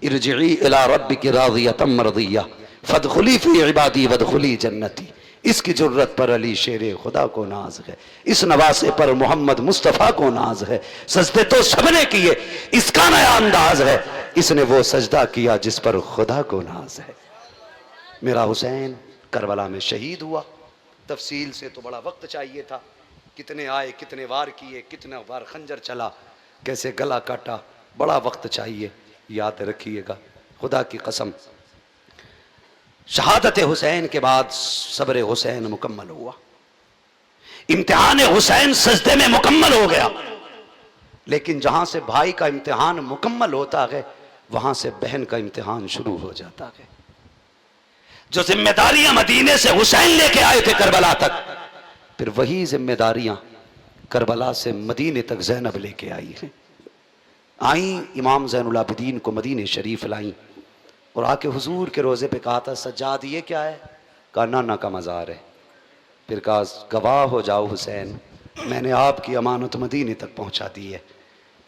इरजिई इला रब्बिकी राज़ियतम मर्दिया फदखुली फी इबादी वदखुली जन्नती। इसकी जरूरत पर अली शेरे खुदा को नाज है, इस नवासे पर मोहम्मद मुस्तफ़ा को नाज है। सजदे तो सबने किए, इसका नया अंदाज है, इसने वो सजदा किया जिस पर खुदा को नाज है। मेरा हुसैन करबला में शहीद हुआ। तफसील से तो बड़ा वक्त चाहिए था, कितने आए, कितने वार किए, कितने बार खंजर चला, कैसे गला काटा, बड़ा वक्त चाहिए। याद रखिएगा, खुदा की कसम, शहादत हुसैन के बाद सब्र हुसैन मुकम्मल हुआ। इम्तिहान हुसैन सजदे में मुकम्मल हो गया। लेकिन जहां से भाई का इम्तिहान मुकम्मल होता है, वहां से बहन का इम्तिहान शुरू हो जाता है। जो जिम्मेदारियां मदीने से हुसैन लेके आए थे करबला तक, फिर वही जिम्मेदारियां करबला से मदीने तक ज़ैनब लेके आई हैं। आई इमाम ज़ैनुल आबिदीन को मदीने शरीफ लाई और आके हुजूर के रोज़े पे कहा था सज्जाद ये क्या है? कहा नाना का मज़ार है। फिर कहा गवाह हो जाओ हुसैन, मैंने आपकी अमानत मदीने तक पहुंचा दी है,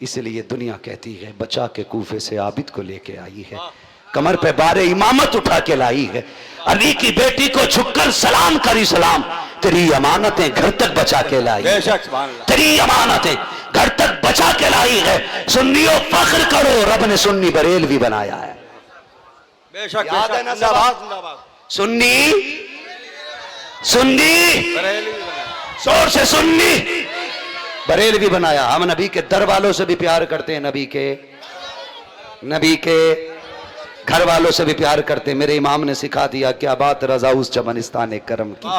इसलिए दुनिया कहती है बचा के कूफे से आबिद को लेके आई है, कमर पे बारे इमामत उठा के लाई है। अली की बेटी को झुककर सलाम करी सलाम, तेरी अमानतें घर तक बचा के लाई, तेरी अमानतें घर तक बचा के लाई है। सुन्नियों फख्र करो, रब ने सुन्नी बरेलवी बनाया है। बेशक याद है ना जिंदाबाद, सुन्नी सुन्नी जोर से सुन्नी बरेलवी बनाया। हम नबी के दर वालों से भी प्यार करते हैं, नबी के घर वालों से भी प्यार करते हैं। मेरे इमाम ने सिखा दिया क्या बात रजा उस चमनिस्तान करम की,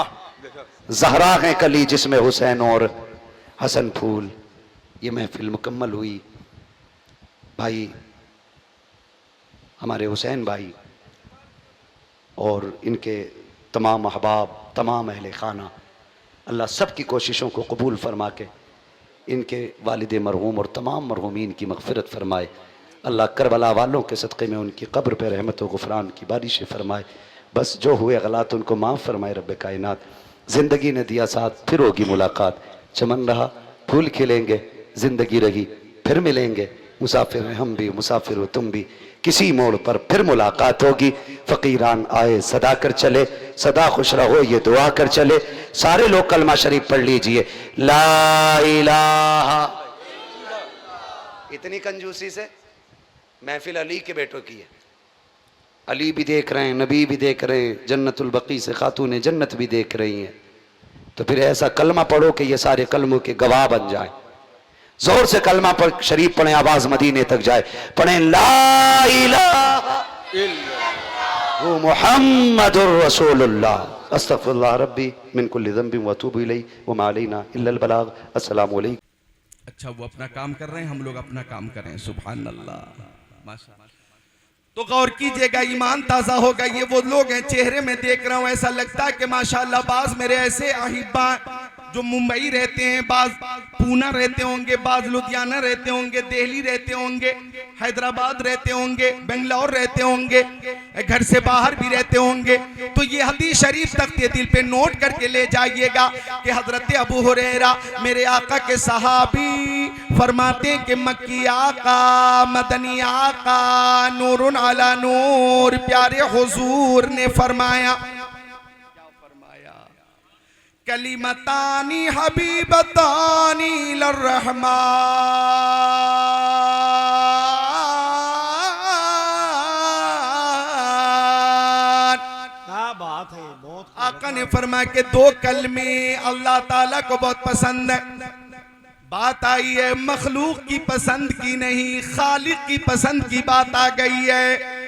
जहरा है कली जिसमें हुसैन और हसन फूल। ये महफिल मुकम्मल हुई। भाई हमारे हुसैन भाई और इनके तमाम अहबाब, तमाम अहले खाना, अल्लाह सब की कोशिशों को कबूल फरमा के इनके वालिद मरहूम और तमाम मरहूमीन की मग़फ़िरत फरमाए। अल्लाह करबला वालों के सदक़े में उनकी कब्र पर रहमत व गुफ़रान की बारिशें फरमाए। बस जो हुए गलात उनको माफ़ फरमाए रब्बे कायनात। ज़िंदगी ने दिया साथ, फिर होगी मुलाकात। चमन रहा फूल खिलेंगे, ज़िंदगी रही फिर मिलेंगे। मुसाफिर हैं हम भी, मुसाफिर हो तुम भी, किसी मोड़ पर फिर मुलाकात होगी। फ़कीरान आए सदा कर चले, सदा खुश रहो ये दुआ कर चले। सारे लोग कलमा शरीफ पढ़ लीजिए, ला इलाहा। इतनी कंजूसी से महफिल अली के बेटों की है, अली भी देख रहे हैं, नबी भी देख रहे हैं, जन्नतुल बकी से खातून जन्नत भी देख रही हैं। तो फिर ऐसा कलमा पढ़ो कि ये सारे कलमों के गवाह बन जाए। जोर से कलमा पर शरीफ पढ़े, आवाज मदीने तक जाए। पढ़े ला इलाहा इल्लल्लाह मुहम्मदुर रसूलुल्लाह अस्तगफिरुल्लाह रब्बी मिन कुल्लि ज़ंबिन व अतूबु इलैहि व मा अलैना इल्लल बलाग। अस्सलामु अलैकुम। अच्छा, वो अपना काम कर रहे हैं, हम लोग अपना काम करें। सुभान अल्लाह, माशाअल्लाह। तो गौर कीजिएगा, ईमान ताज़ा होगा। ये वो लोग हैं, चेहरे में देख रहा हूँ, ऐसा लगता है कि माशाअल्लाह बाज मेरे ऐसे अहिब्बा जो मुंबई रहते हैं, बाज पूना रहते होंगे, बाज लुधियाना रहते होंगे, दिल्ली रहते होंगे, हैदराबाद रहते होंगे, बेंगलोर रहते होंगे, घर से बाहर भी रहते होंगे। तो ये हदीस शरीफ तख्ते दिल पे नोट करके ले जाइएगा कि हजरत अबू हुरैरा मेरे आका के सहाबी फरमाते कि मक्की आका, मदनी आका, नूरुन अला नूर, प्यारे हुजूर ने फरमाया, कलिमतानी हबीबतानी लर्रहमान। क्या बात है, बहुत आका ने फरमाया कि दो कलमे अल्लाह ताला को बहुत पसंद है। बात आई है मखलूक की पसंद की नहीं, खालिक की पसंद की बात आ गई है।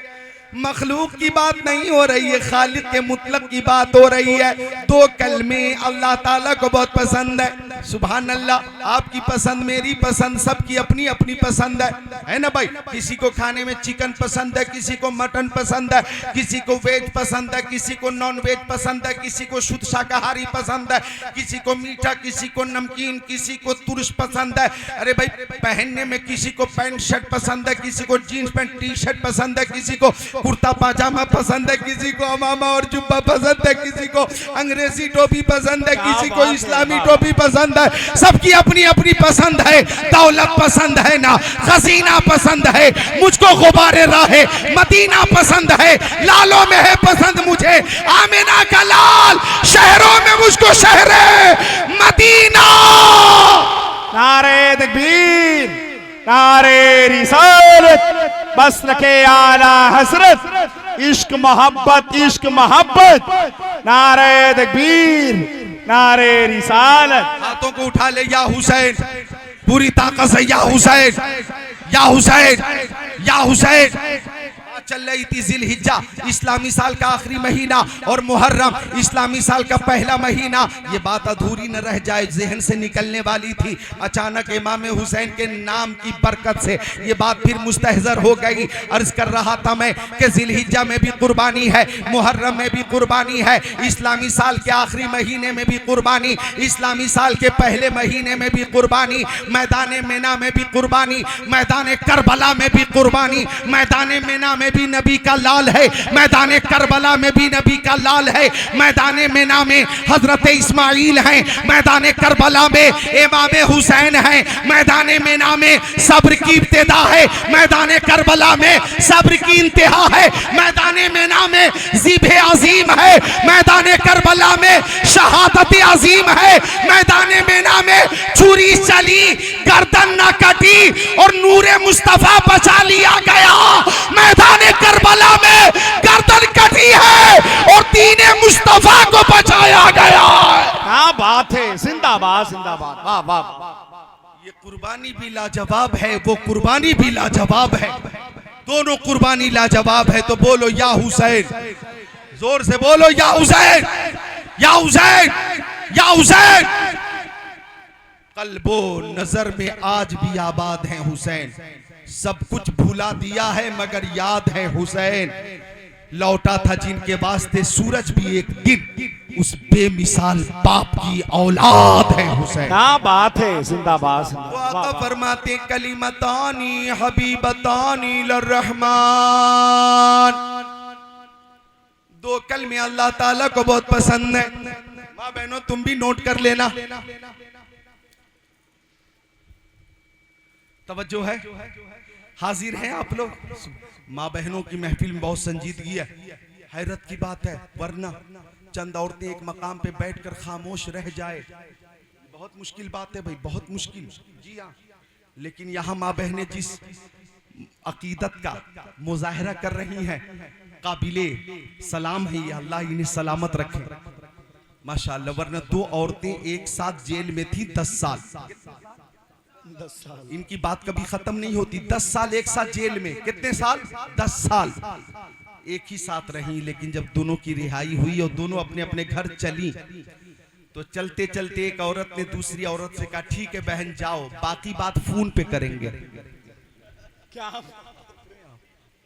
मखलूक की बात नहीं हो रही है, खालिक के मुतलक की बात हो रही है। दो कलमे अल्लाह ताला को बहुत पसंद है। सुभान अल्लाह, आपकी पसंद, मेरी पसंद, सबकी अपनी अपनी पसंद है ना भाई। किसी को खाने में चिकन पसंद है, किसी को मटन पसंद है, किसी को वेज पसंद है, किसी को नॉन वेज पसंद है, किसी को शुद्ध शाकाहारी पसंद है, किसी को मीठा, किसी को नमकीन, किसी को तुरश पसंद है। अरे भाई, पहनने में किसी को पैंट शर्ट पसंद है, किसी को जीन्स पैंट टी शर्ट पसंद है, किसी को कुर्ता पाजामा पसंद है, किसी को अमामा और जुब्बा पसंद है, किसी को अंग्रेजी टोपी पसंद है, किसी को इस्लामी टोपी पसंद है। सबकी अपनी अपनी पसंद है। दौलत पसंद है ना, खजीना पसंद है, मुझको गुबारे राहे मदीना पसंद है। लालों में है पसंद मुझे आमिना का लाल, शहरों में मुझको शहरे मदीना। नारे तकबीर, नारे रिसालत, बस रखे आला हसरत, इश्क मोहब्बत, इश्क मोहब्बत। नारे तकबीर, नारे रिसालत। हाथों को उठा ले या हुसैन, पूरी ताकत से या हुसैन, या हुसैन, या हुसैन। चल रही थी जिलहिज्जा, इस्लामी साल का आखिरी महीना, और मुहर्रम इस्लामी साल का पहला महीना। ये बात अधूरी न रह जाए, जहन से निकलने वाली थी। अचानक इमाम हुसैन के नाम की बरकत से ये बात फिर मुस्तहज़र हो गई। अर्ज कर रहा था मैं कि जिलहिज्जा में भी कुर्बानी है, मुहर्रम में भी कुर्बानी है, इस्लामी साल के आखिरी महीने में भी कुर्बानी, इस्लामी साल के पहले महीने में भी कुर्बानी, मैदान मिना में भी कुर्बानी, मैदान करबला में भी कुर्बानी। मैदान मिना में भी नबी का लाल है, मैदान करबला में भी नबी का लाल है, मैदान मिना में हजरत इस्माइल हैं, मैदान करबला में इमाम हुसैन हैं, मैदान मिना में सब्र की इब्तिदा है, मैदान करबला में सब्र की इंतहा है, मैदान मिना में ज़िब्ह अजीम है, मैदान करबला में शहादत अजीम है, मैदान मिना में छुरी चली, गर्दन न कटी और नूरे मुस्तफा बचा लिया गया। मैदान करबला में गर्दन कटी है और दीने मुस्तफा को बचाया गया। क्या बात है, जिंदाबाद जिंदाबाद, वाह वाह। ये कुर्बानी भी लाजवाब है, वो कुर्बानी भी लाजवाब है, दोनों कुर्बानी लाजवाब है। तो बोलो या हुसैन, जोर से बोलो या हुसैन, या हुसैन, या हुसैन। कल्बो नजर में आज भी आबाद है हुसैन, सब कुछ भुला दिया है मगर याद है हुसैन। लौटा था जिनके वास्ते सूरज भी एक दिन, उस बेमिसाल बाप की औलाद है हुसैन। क्या बात है, जिंदाबाद वो जिंदाबाद। आका फरमाते कलिमतानी हबीबतानी लर्रहमान। दो कलमे अल्लाह ताला को बहुत पसंद है। माँ बहनों, तुम भी नोट कर लेना। तवज्जो है, हाजिर हैं आप लोग। माँ बहनों की महफिल में बहुत संजीदगी है। हैरत की बात है, वरना चंद औरतें एक मकाम पे बैठकर खामोश रह जाए, बहुत मुश्किल बात है भाई, बहुत मुश्किल। जी हाँ, लेकिन यहाँ माँ बहनें जिस अकीदत का मुजाहरा कर रही हैं, काबिले सलाम है ये, अल्लाह इन्हें सलामत रखे माशाअल्लाह। वरना दो औरतें एक साथ जेल में थी 10 साल, इनकी बात कभी खत्म नहीं होती। 10 साल एक साथ जेल में, कितने साल? 10 साल एक ही साथ रही। लेकिन जब दोनों की रिहाई हुई और दोनों अपने अपने घर चली, तो चलते चलते एक औरत ने दूसरी औरत से कहा, ठीक है बहन जाओ, बाकी बात फोन पे करेंगे। क्या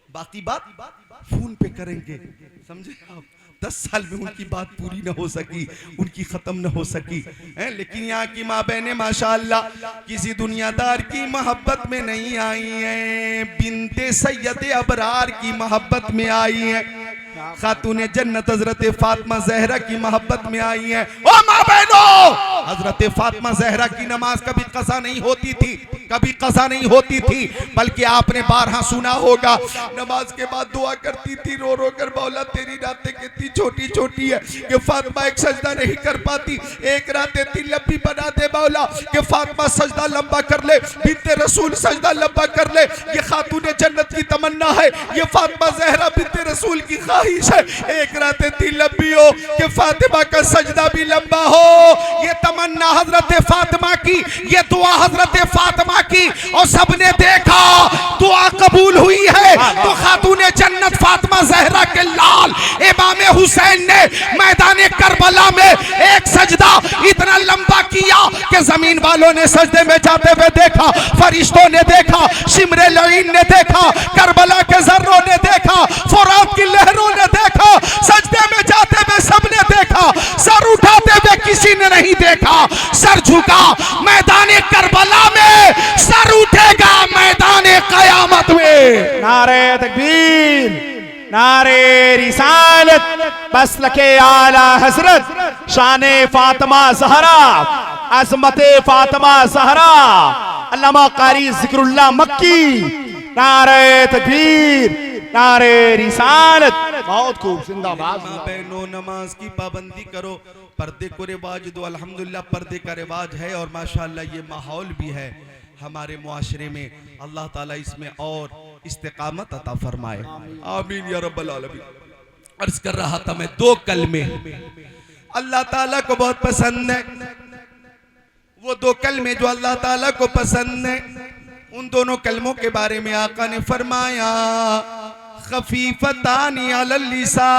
बाकी बात फोन पे करेंगे, समझे आप? 10 साल में उनकी बात पूरी न हो सकी, उनकी खत्म न हो सकी है। लेकिन यहाँ की माँ बहनें माशाअल्लाह किसी दुनियादार की मोहब्बत में नहीं आई हैं, बिनते सैयद अबरार की मोहब्बत में आई हैं, खातूने जन्नत हजरत फातिमा जहरा की मोहब्बत में आई हैं। ओ माँ बहनों, हजरत फातिमा जहरा की नमाज कभी कज़ा नहीं होती थी, कभी कज़ा नहीं होती थी, बल्कि आपने बारहा सुना होगा, नमाज के बाद दुआ करती थी रो रो कर, मौला तेरी रातें कितनी छोटी छोटी है कि फातिमा एक सजदा नहीं कर पाती, एक रात इतनी लंबी बना दे मौला कि फातिमा सजदा लंबा कर ले, बिन्ते रसूल सजदा लंबा कर ले। ये खातूने जन्नत की तमन्ना है, ये फातिमा जहरा बिन्ते रसूल की ख्वाहिश है, एक रात इतनी लंबी हो कि फातिमा का सजदा भी लंबा हो। ये तमन्ना हजरत फातिमा की, ये दुआ हजरत फातिमा की, और सबने देखा दुआ कबूल हुई है। तो खातूने जन्नत फातिमा जहरा के लाल इमाम हुसैन ने मैदान करबला में एक सजदा इतना लंबा किया कि जमीन वालों ने सजदे में जाते हुए देखा, फरिश्तों ने देखा, शिमरे लईन ने देखा, करबला के जर्रों ने देखा, फुरात की लहरों ने देखा, सजदे में जाते हुए सबने देखा, सर उठाते हुए किसी ने नहीं देखा। सर झुका मैदान करबला में, सर उठेगा मैदान कयामत में। नारे तकबीर, नारे रिसालत, मसलके आला हजरत, शाने फातिमा ज़हरा, अज़मते फातिमा ज़हरा, अल्लामा कारी ज़िक्रुल्लाह मक्की। नारे तकबीर, नारे रिसालत। बहुत खूब, जिंदाबाद। बहनों नमाज की पाबंदी करो, पर्दे को रिवाज दो। अल्हम्दुलिल्लाह पर्दे का रिवाज है और माशाअल्लाह ये माहौल भी है हमारे मुआशरे में। अल्लाह ताला इसमें और इस्तिकामत अता फरमाए, आमीन या रब्बल आलमीन। अर्ज कर रहा था मैं, 2 कलमे अल्लाह ताला को बहुत पसंद है। वो 2 कलमे जो अल्लाह ताला को पसंद है, उन दोनों कलमों के बारे में आका ने फरमाया, खफीफतानी अलल लिसान।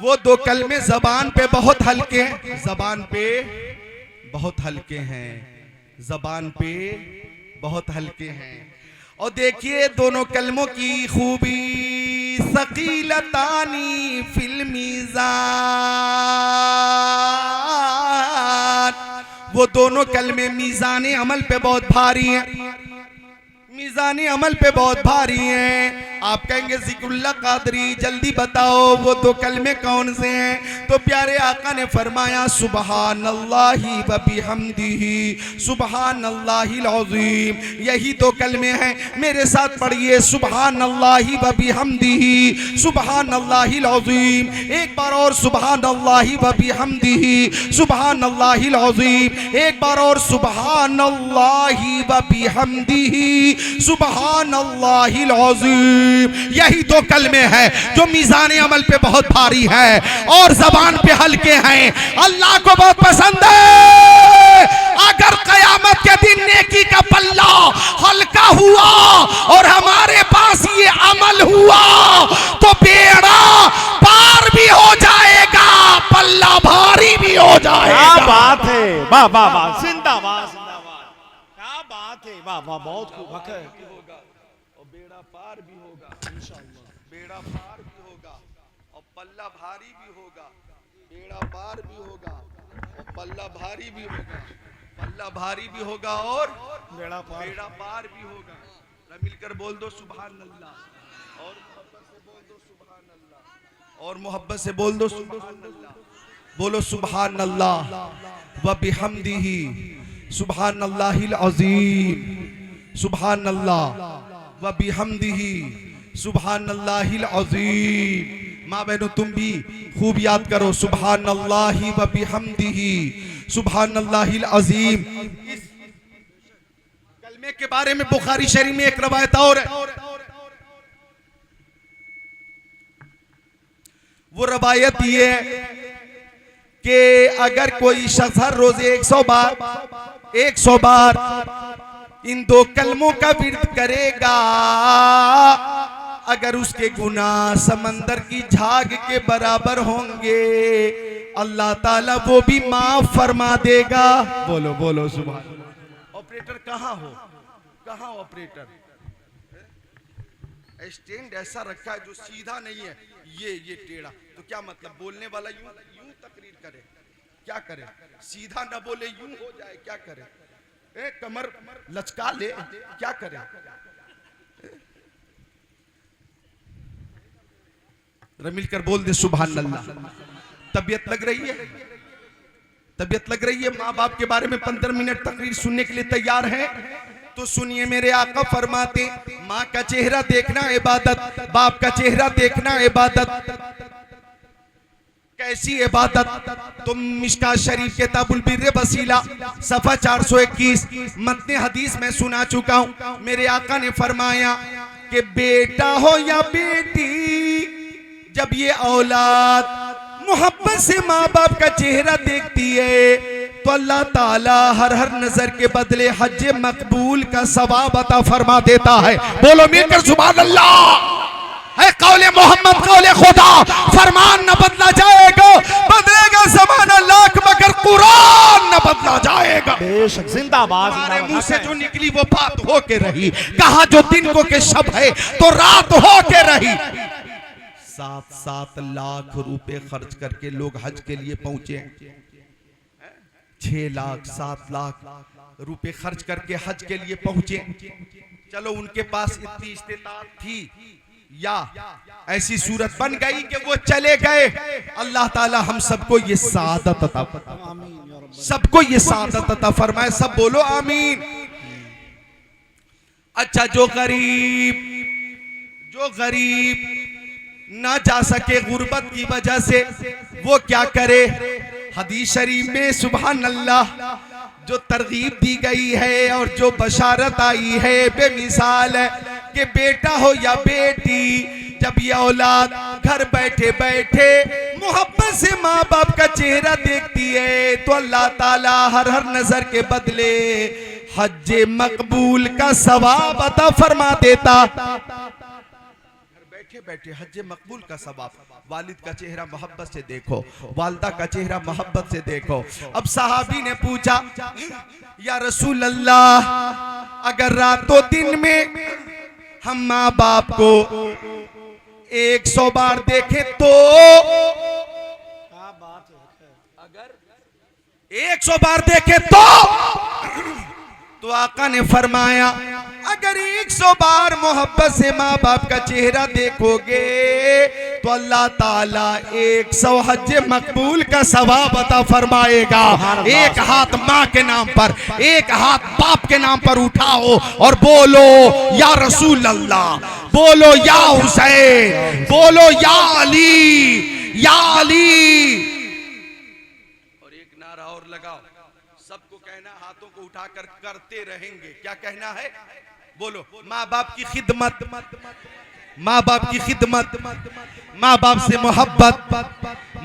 वो 2 कलमे जबान पे बहुत हल्के हैं, जबान पे बहुत हल्के हैं, जबान पे बहुत हल्के हैं। और देखिए दोनों कलमों की खूबी, सकीलतानी फिल मीज़ान। वो दोनों कलमे मीज़ाने अमल पे बहुत भारी हैं, मीज़ाने अमल पे बहुत भारी हैं। आप कहेंगे ज़िक्रुल्लाह कादरी जल्दी बताओ वो 2 कलमे कौन से हैं? तो प्यारे आका ने फरमाया, सुबहानल्लाहि व बिहम्दिही सुबहानल्लाहिल अज़ीम। यही 2 कलमे हैं, मेरे साथ पढ़िए, सुबहानल्लाहि व बिहम्दिही सुबहानल्लाहिल अज़ीम। एक बार और, सुबहानल्लाहि व बिहम्दिही सुबहानल्लाहिल अज़ीम। एक बार और, सुबहानल्लाहि व बिहम्दिही सुबहानल्लाहिल अज़ीम। यही 2 कलमे हैं जो मीज़ान अमल पे बहुत भारी है और जबान पे हल्के हैं। अल्लाह को बहुत पसंद है। अगर कयामत के दिन नेकी का पल्ला हल्का हुआ और हमारे पास ये अमल हुआ तो बेड़ा पार भी हो जाएगा, पल्ला भारी भी हो जाएगा। क्या बात है, वाह वाह वाह, जिंदाबाद जिंदाबाद, क्या बात है, वाह वाह, बहुत खूब। हक है, और बेड़ा पार भी होगा इंशाअल्लाह, बेड़ा पार भी होगा और पल्ला भारी भी होगा। बेड़ा पार भी होगा और पल्ला भारी भी होगा, पल्ला भारी भी होगा और बेड़ा पार भी होगा। मिलकर बोल दो सुभान अल्लाह, और मोहब्बत से बोल दो सुभान अल्लाह, और मोहब्बत से बोल दो सुभान अल्लाह। बोलो सुभान अल्लाह व बिहम्दिही सुभानल्लाहिल अज़ीम, सुभानल्लाह व बिहम्दिही सुभानल्लाहिल अज़ीम। माँ बहनों तुम भी खूब याद करो, सुभानल्लाहि व बिहम्दिही सुभानल्लाहिल अज़ीम। इस कलमे के बारे में बुखारी शरीफ में एक रवायत और है। वो रवायत ये है कि अगर कोई शख्स हर रोज 100 बार इन 2 कलमों का विर्द करेगा, अगर उसके गुनाह समंदर की झाग के बराबर होंगे, अल्लाह ताला वो भी माफ फरमा देगा। बोलो बोलो सुभान। ऑपरेटर कहाँ हो ऑपरेटर? स्टैंड ऐसा रखा है जो सीधा नहीं है, ये टेढ़ा, तो क्या मतलब बोलने वाला यूं तकरीर करे, क्या करे? सीधा ना बोले यूं हो जाए, क्या करे? कमर लचका ले, क्या करे? मिलकर बोल दे सुभान अल्लाह। तबीयत लग रही है माँ बाप के बारे में 15 मिनट तकरीर सुनने के लिए तैयार है? तो सुनिए, मेरे आका फरमाते, माँ का चेहरा देखना इबादत, बाप का चेहरा देखना इबादत। कैसी इबादत? तुम मिशका शरीफ किताबुल बिर्र वसीला सफा 421 मतने हदीस में सुना चुका हूं। मेरे आका ने फरमाया कि बेटा हो या बेटी, जब ये औलाद मोहब्बत से माँ बाप का चेहरा देखती है तो अल्लाह ताला हर नजर के बदले हज मकबूल का सवाब अता फरमा देता है। बोलो मिलकर सुभान अल्लाह। है कौले मोहम्मद कौले खुदा, फरमान न बदला जाएगा, बदलेगा ज़माना लाख मगर कुरान न बदला जाएगा। बेशक जिंदाबाद। हमारे मुंह से जो निकली वो बात हो के रही। कहा जो दिन को के शब है तो रात हो के रही। 7 लाख रुपए खर्च करके लोग हज के लिए पहुंचे, 6 लाख 7 लाख रुपए खर्च करके हज के लिए पहुंचे। चलो उनके पास इतनी इस्तेताअत थी या ऐसी सूरत बन गई कि वो चले गए। अल्लाह ताला हम सबको ये सादत अता फरमाए, सबको ये सादत अता फरमाए। सब बोलो आमीन। अच्छा, जो गरीब ना जा सके गुर्बत की वजह से, वो क्या करे? हदीस शरीफ में सुभान अल्लाह जो तरगीब दी गई है और जो बशारत आई है बेमिसाल है कि बेटा हो या बेटी, जब ये औलाद घर बैठे बैठे मोहब्बत से माँ बाप का चेहरा देखती है तो अल्लाह ताला हर नजर के बदले हज मकबूल का सवाब अता फरमा देता। बैठे हज मकबूल का सवाब। वालिद का चेहरा मोहब्बत से देखो, वालदा का चेहरा मोहब्बत से देखो। अब सहाबी ने पूछा, या रसूल अल्लाह, अगर रातों दिन में हम माँ बाप को 100 बार देखें तो? अगर 100 बार देखें तो आका ने फरमाया, अगर 100 बार मोहब्बत से माँ बाप का चेहरा देखोगे तो अल्लाह ताला 100 हज मकबूल का सवाब अता फरमाएगा। एक हाथ माँ के नाम पर, एक हाथ बाप के नाम पर उठाओ और बोलो या रसूल अल्लाह, बोलो या हुसैन, बोलो या अली, या अली। और एक नारा और लगाओ, सबको कहना, हाथों को उठाकर करते रहेंगे। क्या कहना है? बोलो, माँ बाप की खिदमत, माँ बाप की खिदमत, माँ बाप से मोहब्बत,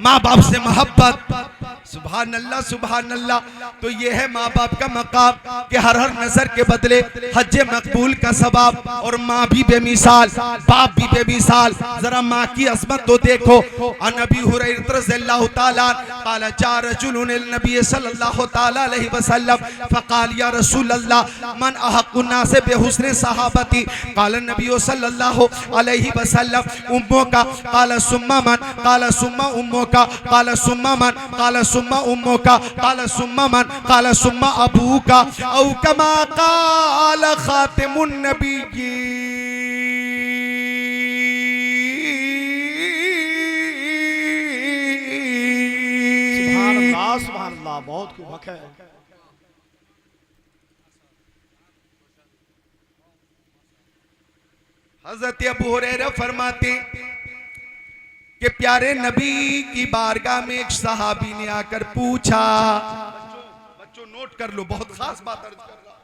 माँ बाप से मोहब्बत। सुभान अल्लाह सुभान अल्लाह। तो ये है माँ बाप का मकाम कि हर नजर के बदले हज मकबूल का सवाब। और माँ भी बेमिसाल, बाप भी बेमिसाल। जरा माँ की अज़मत तो देखो। नबी हुरैरा रज़ियल्लाहु ताला क़ाल जा रजुलुन नबी सल्लल्लाहु ताला अलैहि वसल्लम फ़क़ाल या रसूल अल्लाह मन अहक़्क़ुन नास बिहुस्नि सहाबती। क़ाल नबी सल्लल्लाहु अलैहि वसल्लम उम्मुका। क़ाल सुम्मा मन। क़ाल सुम्मा उम्मुका। क़ाल सुम्मा मन। क़ाल सुम्मा उम्मुका। क़ाल सुम्मा मन। क़ाल सुम्मा अबूका। औ कमा क़ाल ख़ातिमुन नबिय्यीन। सुभान अल्लाह, बहुत खूब है। हज़रत अबू हुरैरा फरमाते कि प्यारे नबी की बारगाह में एक सहाबी ने आकर पूछा, बच्चों नोट कर लो, बहुत खास बात अर्ज कर रहा,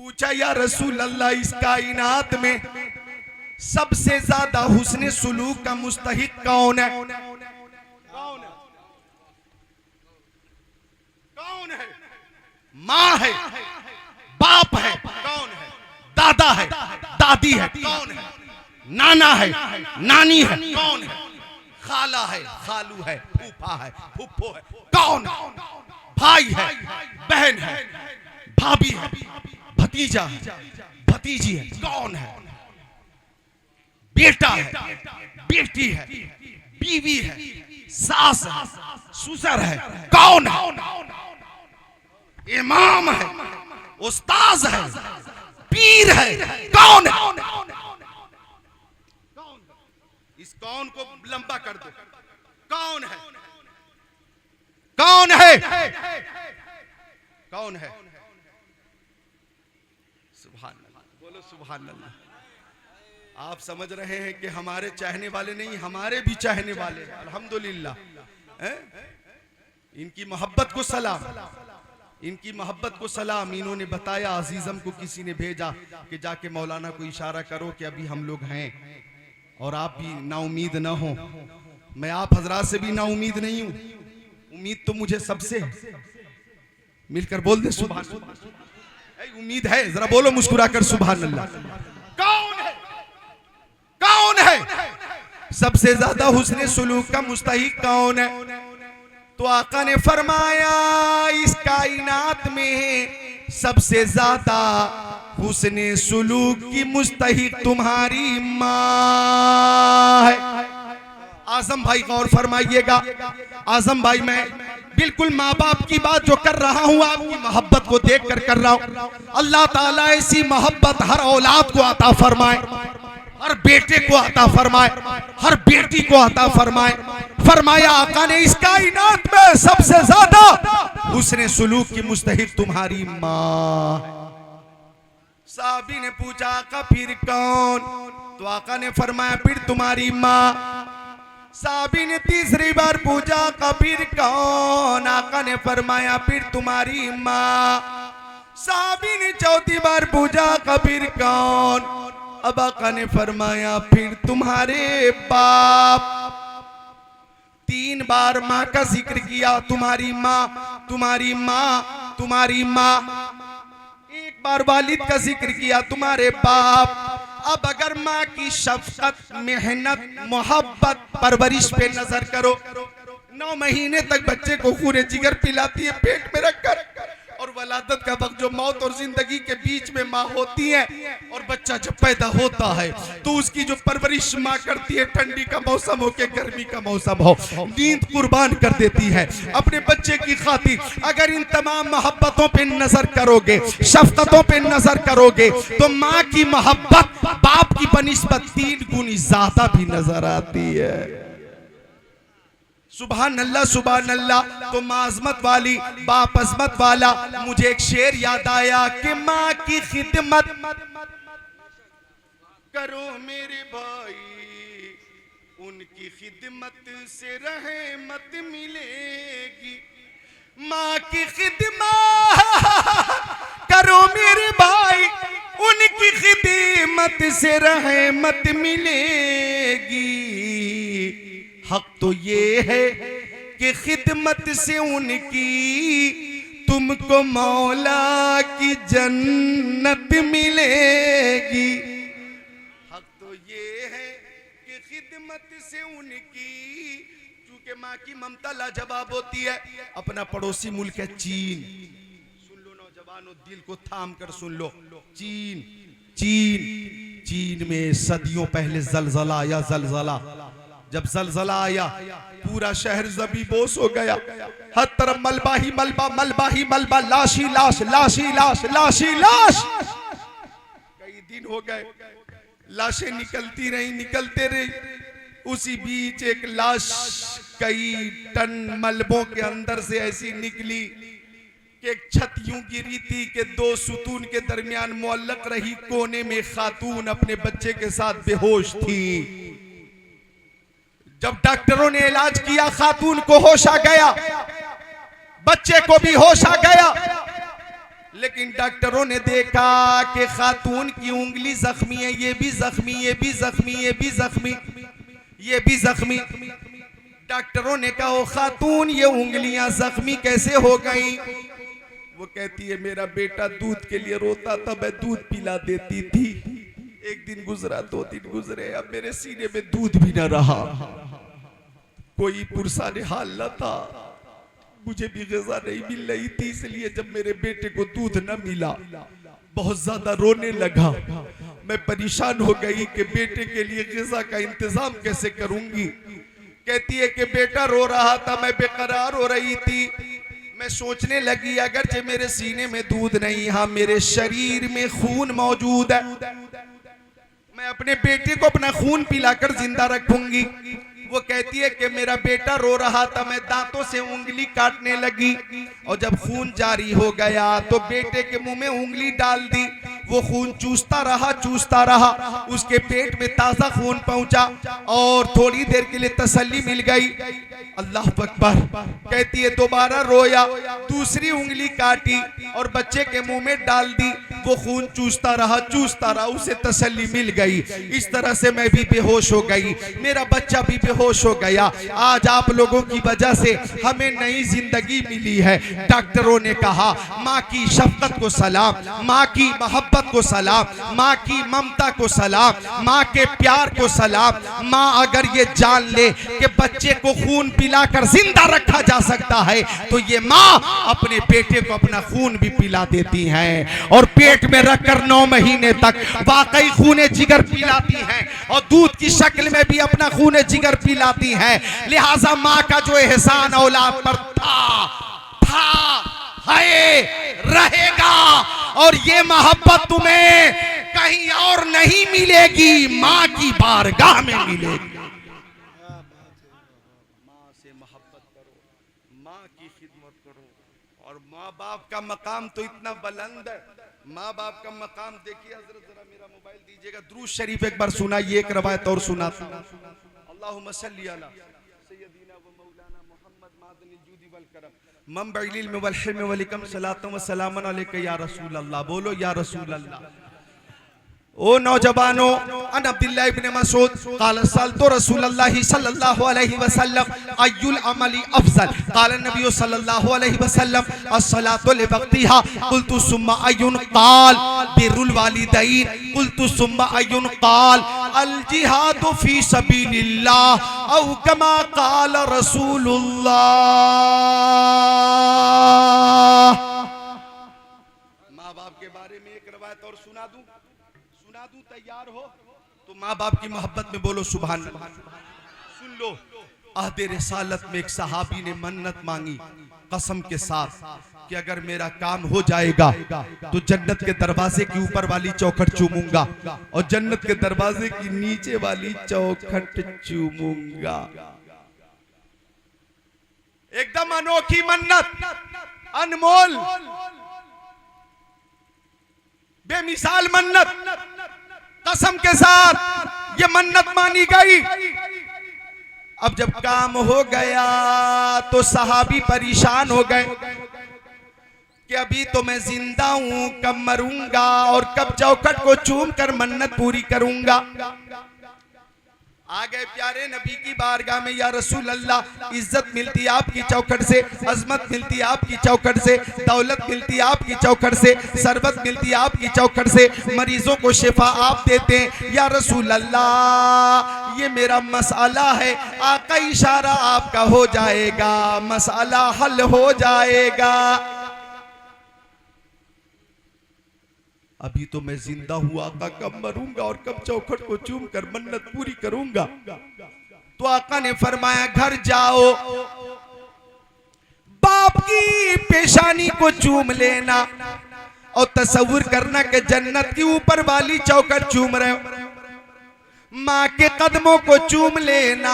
पूछा या रसूल अल्लाह, इस कायनात में सबसे ज्यादा हुस्न सुलूक का मुस्तहिक कौन है? कौन है? कौन है? माँ है, बाप है, कौन है? दादा है, दादी है, कौन है? नाना है, नानी है, कौन है? खाला है, खालू है, फूफा है, फुप्पो है, कौन है? भाई है, बहन है, भाभी है, भतीजा है, भतीजी है, कौन है? बेटा है, बेटी है, बीवी है, सास है, ससुर है, कौन है? इमाम है, उस्ताद है, पीर है, कौन है? इस कौन को लंबा कर दो। कौन है? कौन है? कौन है? सुभान अल्लाह, बोलो सुभान अल्लाह। आप समझ रहे हैं कि हमारे चाहने वाले नहीं, हमारे भी चाहने वाले हैं, अल्हम्दुलिल्लाह। इनकी मोहब्बत को सलाम, इनकी मोहब्बत को सलाम। इन्होंने बताया, अजीजम को किसी ने भेजा कि जाके मौलाना को इशारा करो कि अभी हम लोग हैं और आप भी नाउमीद ना हो। मैं आप हजरात से भी नाउमीद नहीं हूं, उम्मीद तो मुझे सबसे है। मिलकर बोल दे सुभान अल्लाह। उम्मीद है, जरा बोलो मुस्कुराकर सुभान अल्लाह। कौन है? कौन है? सबसे ज्यादा हुस्न सुलूक का मुस्तहिक कौन है? तो आका ने फरमाया, इस कायनात में सबसे ज्यादा हुस्न सुलूक की मुस्तहिक तुम्हारी माँ है। आजम भाई गौर फरमाइएगा। आजम भाई, मैं बिल्कुल माँ बाप की बात जो कर रहा हूँ, आपकी मोहब्बत को देख कर रहा हूँ। अल्लाह ताला ऐसी मोहब्बत हर औलाद को अता फरमाए, हर बेटे को अता फरमाए, हर बेटी को अता फरमाए। फरमाया आका ने, इस कायनात में सबसे ज्यादा हुस्न सुलूक की मुस्तहिक तुम्हारी माँ है। साहबी ने पूछा, आका फिर कौन? तो आका ने फरमाया, फिर तुम्हारी माँ। साहबी ने तीसरी बार पूछा, आका फिर कौन? आका ने फरमाया, फिर तुम्हारी माँ। साहबी ने चौथी बार पूछा, आका फिर कौन? अब आका ने फरमाया, फिर तुम्हारे बाप। तीन बार माँ का जिक्र किया, तुम्हारी माँ, तुम्हारी माँ, तुम्हारी माँ। एक बार वालिद का जिक्र किया, तुम्हारे बाप। अब अगर माँ की शफकत, मेहनत, मोहब्बत, परवरिश पे नजर करो, 9 महीने तक बच्चे को खून जिगर पिलाती है पेट में रखकर, और वलादत का वक्त जो मौत और जिंदगी के बीच में माँ होती है, और बच्चा जब पैदा होता है तो उसकी जो परवरिश माँ करती है, ठंडी का मौसम हो के गर्मी का मौसम हो, नींद कुर्बान कर देती है अपने बच्चे की खातिर। अगर इन तमाम मोहब्बतों पे नजर करोगे, शफकतों पे नजर करोगे, तो माँ की मोहब्बत बाप की बनिस्बत 3 गुनी ज्यादा भी नजर आती है। सुभान अल्लाह, सुभान अल्लाह। तो माँ अज़मत वाली, बाप अज़मत वाला। मुझे एक शेर याद आया कि माँ की खिदमत करो मेरे भाई, उनकी खिदमत से रहमत मिलेगी। माँ की खिदमत करो मेरे भाई, उनकी खिदमत से रहमत मिलेगी। हक तो ये है कि खिदमत से उनकी तुमको मौला की जन्नत मिलेगी। हक तो ये है कि खिदमत से उनकी, चूंकि माँ की ममता लाजवाब होती है। अपना पड़ोसी मुल्क है चीन, सुन लो नौजवानों, दिल को थाम कर सुन लो। चीन, चीन, चीन में सदियों पहले जलजला आया। जलजला, जब जलजला आया पूरा शहर ज़मींदोज़ हो गया। हर तरफ मलबा ही मलबा, मलबा ही मलबा, लाश ही लाश, लाश ही लाश, लाश ही लाश। कई दिन हो गए, लाशें निकलती रही, निकलते रही। उसी बीच एक लाश कई टन मलबों के अंदर से ऐसी निकली कि एक छत यूं गिरी थी कि 2 सुतून के दरमियान मुअल्लक रही। कोने में खातून अपने बच्चे के साथ बेहोश थी। जब डॉक्टरों ने इलाज किया, खातून को होश आ गया, बच्चे को भी होश आ गया, लेकिन डॉक्टरों ने देखा कि खातून की उंगली जख्मी है, ये भी जख्मी, ये भी जख्मी, ये भी जख्मी, ये भी जख्मी। डॉक्टरों ने कहा ओ खातून ये उंगलियां जख्मी कैसे हो गई? वो कहती है मेरा बेटा दूध के लिए रोता था, मैं दूध पिला देती थी। एक दिन गुजरा, 2 दिन गुजरे, अब मेरे सीने में दूध भी न रहा, कोई पुरसाने हाल न था, मुझे भी ग़िज़ा नहीं मिल रही थी, इसलिए जब मेरे बेटे को दूध न मिला बहुत ज्यादा रोने लगा। मैं परेशान हो गई कि बेटे के लिए ग़िज़ा का इंतजाम कैसे करूंगी। कहती है कि बेटा रो रहा था, मैं बेकरार हो रही थी, मैं सोचने लगी अगर मेरे सीने में दूध नहीं, हाँ मेरे शरीर में खून मौजूद है, मैं अपने बेटे को अपना खून पिलाकर जिंदा रखूंगी। वो कहती है कि मेरा बेटा रो रहा था, मैं दांतों से उंगली काटने लगी और जब खून जारी हो गया तो बेटे के मुंह में उंगली डाल दी, वो खून चूसता रहा, उसके पेट में ताजा खून पहुंचा और थोड़ी देर के लिए तसल्ली मिल गई। अल्लाह अकबर। कहती है दोबारा रोया, दूसरी उंगली काटी और बच्चे के मुंह में डाल दी, वो खून चूसता रहा, उसे तसल्ली मिल गई। इस तरह से मैं भी बेहोश हो गई, मेरा बच्चा भी बेहोश हो गया। आज आप लोगों की वजह से हमें नई जिंदगी मिली है। डॉक्टरों ने कहा माँ की शफकत को सलाम, माँ की मोहब्बत को सलाम, माँ की ममता को सलाम, माँ के प्यार को सलाम। माँ अगर ये जान ले कि बच्चे को खून पिलाकर जिंदा रखा जा सकता है तो ये माँ अपने बेटे को अपना खून भी पिला देती हैं और पेट में रखकर 9 महीने तक वाकई खून जिगर पिलाती हैं और दूध की शक्ल में भी अपना खून जिगर पिलाती हैं। लिहाजा माँ का जो एहसान औलाद पर था है, रहेगा और ये मोहब्बत तुम्हें कहीं और नहीं मिलेगी, माँ की बारगाह में मिलेगी। माँ से मोहब्बत करो, माँ की खिदमत करो और माँ बाप का मकाम तो इतना बुलंद है। माँ बाप का मकाम देखिए। हजरत जरा मेरा मोबाइल दीजिएगा, दुरूद शरीफ एक बार सुनाइए, एक रवायत और सुनाता हूं। अल्लाहुम्मा सल्ली अला सय्यदिना व मौलाना मुहम्मद मादनिल जुदी वल करम मंबइल इल्म वल हिल्म व लिकम सलातु व सलामन अलैका या रसूल अल्लाह। बोलो या रसूल अल्लाह। ओ नौजवानों, अन अब्दुल्लाह इब्न मसूद क़ाल सअलतु रसूलल्लाह सल्लल्लाहु अलैहि वसल्लम अय्युल अमली अफज़ल क़ाल नबी सल्लल्लाहु अलैहि वसल्लम अस्सलातु लिवक्तिहा क़ुल्तु सुम्मा अय्युन क़ाल बिरुल वालिदैन क़ुल्तु सुम्मा अय्युन क़ाल अल जिहादु फी सबीलिल्लाह औ कमा क़ाल रसूलुल्लाह। माँ बाप के बारे में एक रवायत और सुना दूं, तैयार हो तो माँ बाप की मोहब्बत में बोलो सुभान अल्लाह। सुन लो, अहदे रिसालत में एक सहाबी ने मन्नत मांगी कसम के साथ कि अगर मेरा काम हो जाएगा तो जन्नत के दरवाजे की ऊपर वाली चौखट चूमूंगा और जन्नत के दरवाजे की नीचे वाली चौखट चूमूंगा। एकदम अनोखी मन्नत, अनमोल बेमिसाल मन्नत, कसम के साथ ये मन्नत मानी गई। अब जब काम हो गया तो सहाबी परेशान हो गए कि अभी तो मैं जिंदा हूं, कब मरूंगा और कब चौखट को चूम कर मन्नत पूरी करूंगा। आ गए प्यारे नबी की बारगाह में, या रसूल अल्लाह इज्जत मिलती आपकी चौखट से, अजमत मिलती आपकी चौखट से, दौलत मिलती आपकी चौखट से, सरबत मिलती आपकी चौखट से, मरीजों को शिफा आप देते हैं। या रसूल अल्लाह ये मेरा मसला है, आका इशारा आपका हो जाएगा, मसला हल हो जाएगा। अभी तो मैं जिंदा हुआ, आका कब मरूंगा और कब चौखट को चूम कर मन्नत पूरी करूंगा। तो आका ने फरमाया घर जाओ, बाप की पेशानी को चूम लेना और तसव्वुर करना कि जन्नत की ऊपर वाली चौखट चूम रहे हो। माँ के कदमों को चूम लेना,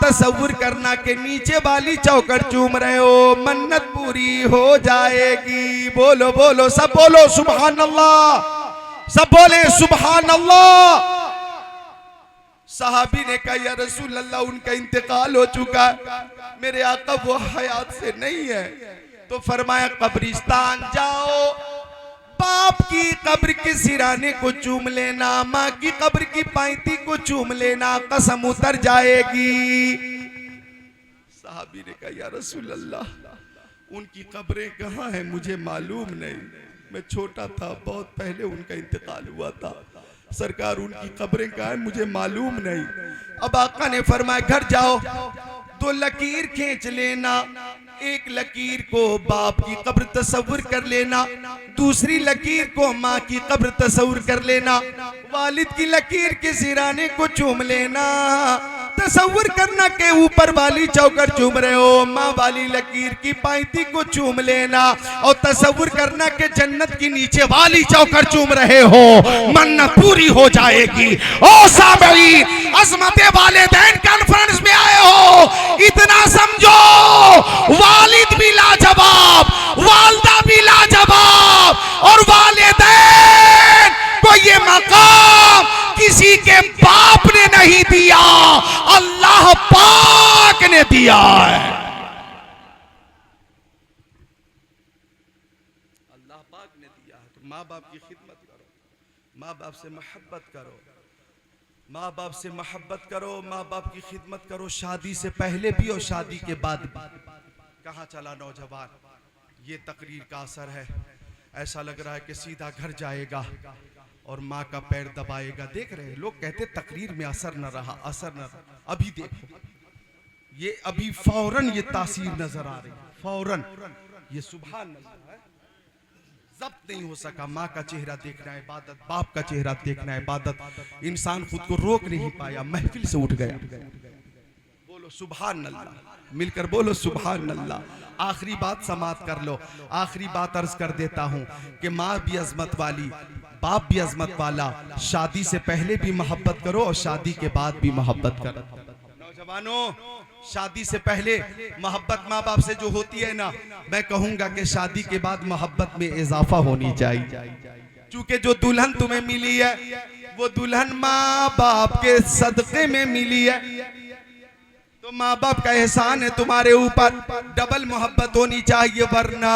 तसव्वुर करना कि नीचे वाली चौखट चूम रहे हो, मन्नत पूरी हो जाएगी। बोलो बोलो, सब बोलो सुभान अल्लाह, सब बोले सुभान अल्लाह। सहाबी ने कहा या रसूल अल्लाह उनका इंतकाल हो चुका है, मेरे आका वो हयात से नहीं है। तो फरमाया कब्रिस्तान जाओ, बाप की कब्र के सिराने को चूम लेना, माँ की कब्र की पायती को चूम लेना, कसम उतर जाएगी। साहबी ने कहा या रसूल अल्लाह उनकी कब्रें कहाँ हैं मुझे मालूम नहीं, मैं छोटा था, बहुत पहले उनका इंतकाल हुआ था, सरकार उनकी कब्रें कहाँ हैं मुझे मालूम नहीं। अब आका ने फरमाया घर जाओ, दो लकीर खींच लेना, एक लकीर को बाप की कब्र तस्वुर कर लेना, दूसरी लकीर को माँ की कब्र तस्वुर कर लेना, वालिद की लकीर के सिराने को चूम लेना, तस्वुर करना के ऊपर वाली चौकर चूम रहे हो, माँ वाली लकीर की पायती को चूम लेना और तस्वुर करना के जन्नत की नीचे वाली चौकर चूम रहे हो, मन्नत पूरी हो जाएगी। ओ सामईन अज़मते वालिदैन कॉन्फ्रेंस में आए हो, इतना समझो वालिद भी लाजवाब, वालदा भी लाजवाब, और वालिदैन को ये मकाम किसी के बाप ने नहीं दिया, अल्लाह पाक ने दिया है। अल्लाह पाक ने दिया है। तो माँ बाप की खिदमत करो, माँ बाप से मोहब्बत करो, माँ बाप से मोहब्बत करो, माँ बाप की खिदमत करो, शादी से पहले भी और शादी के बाद भी। कहाँ चला नौजवान, ये तकरीर का असर है, ऐसा लग रहा है कि सीधा घर जाएगा और माँ का पैर दबाएगा। देख रहे हैं लोग कहते तकरीर में असर न रहा, असर न रहा, अभी देखो ये अभी फौरन ये तासीर नजर आ रही, फौरन ये सुभान अल्लाह है, जब्त नहीं हो सका। माँ का चेहरा देखना है इबादत, बाप का चेहरा देखना है इबादत, इंसान खुद को रोक नहीं पाया, महफिल से उठ गया। बोलो सुभान अल्लाह, मिलकर बोलो सुभान अल्लाह। आखिरी बात समाप्त कर लो, आखिरी बात अर्ज कर देता हूँ कि माँ भी अजमत वाली, बाप भी अजमत वाला, शादी से पहले भी मोहब्बत करो और शादी के बाद भी मोहब्बत करो। नौजवानों शादी से पहले मोहब्बत माँ बाप से जो होती है ना, मैं कहूंगा कि शादी के बाद मोहब्बत में इजाफा होनी चाहिए, क्योंकि जो दुल्हन तुम्हें मिली है वो दुल्हन माँ बाप के सदक़े में मिली है, तो माँ बाप का एहसान है तुम्हारे ऊपर, डबल मोहब्बत होनी चाहिए, वरना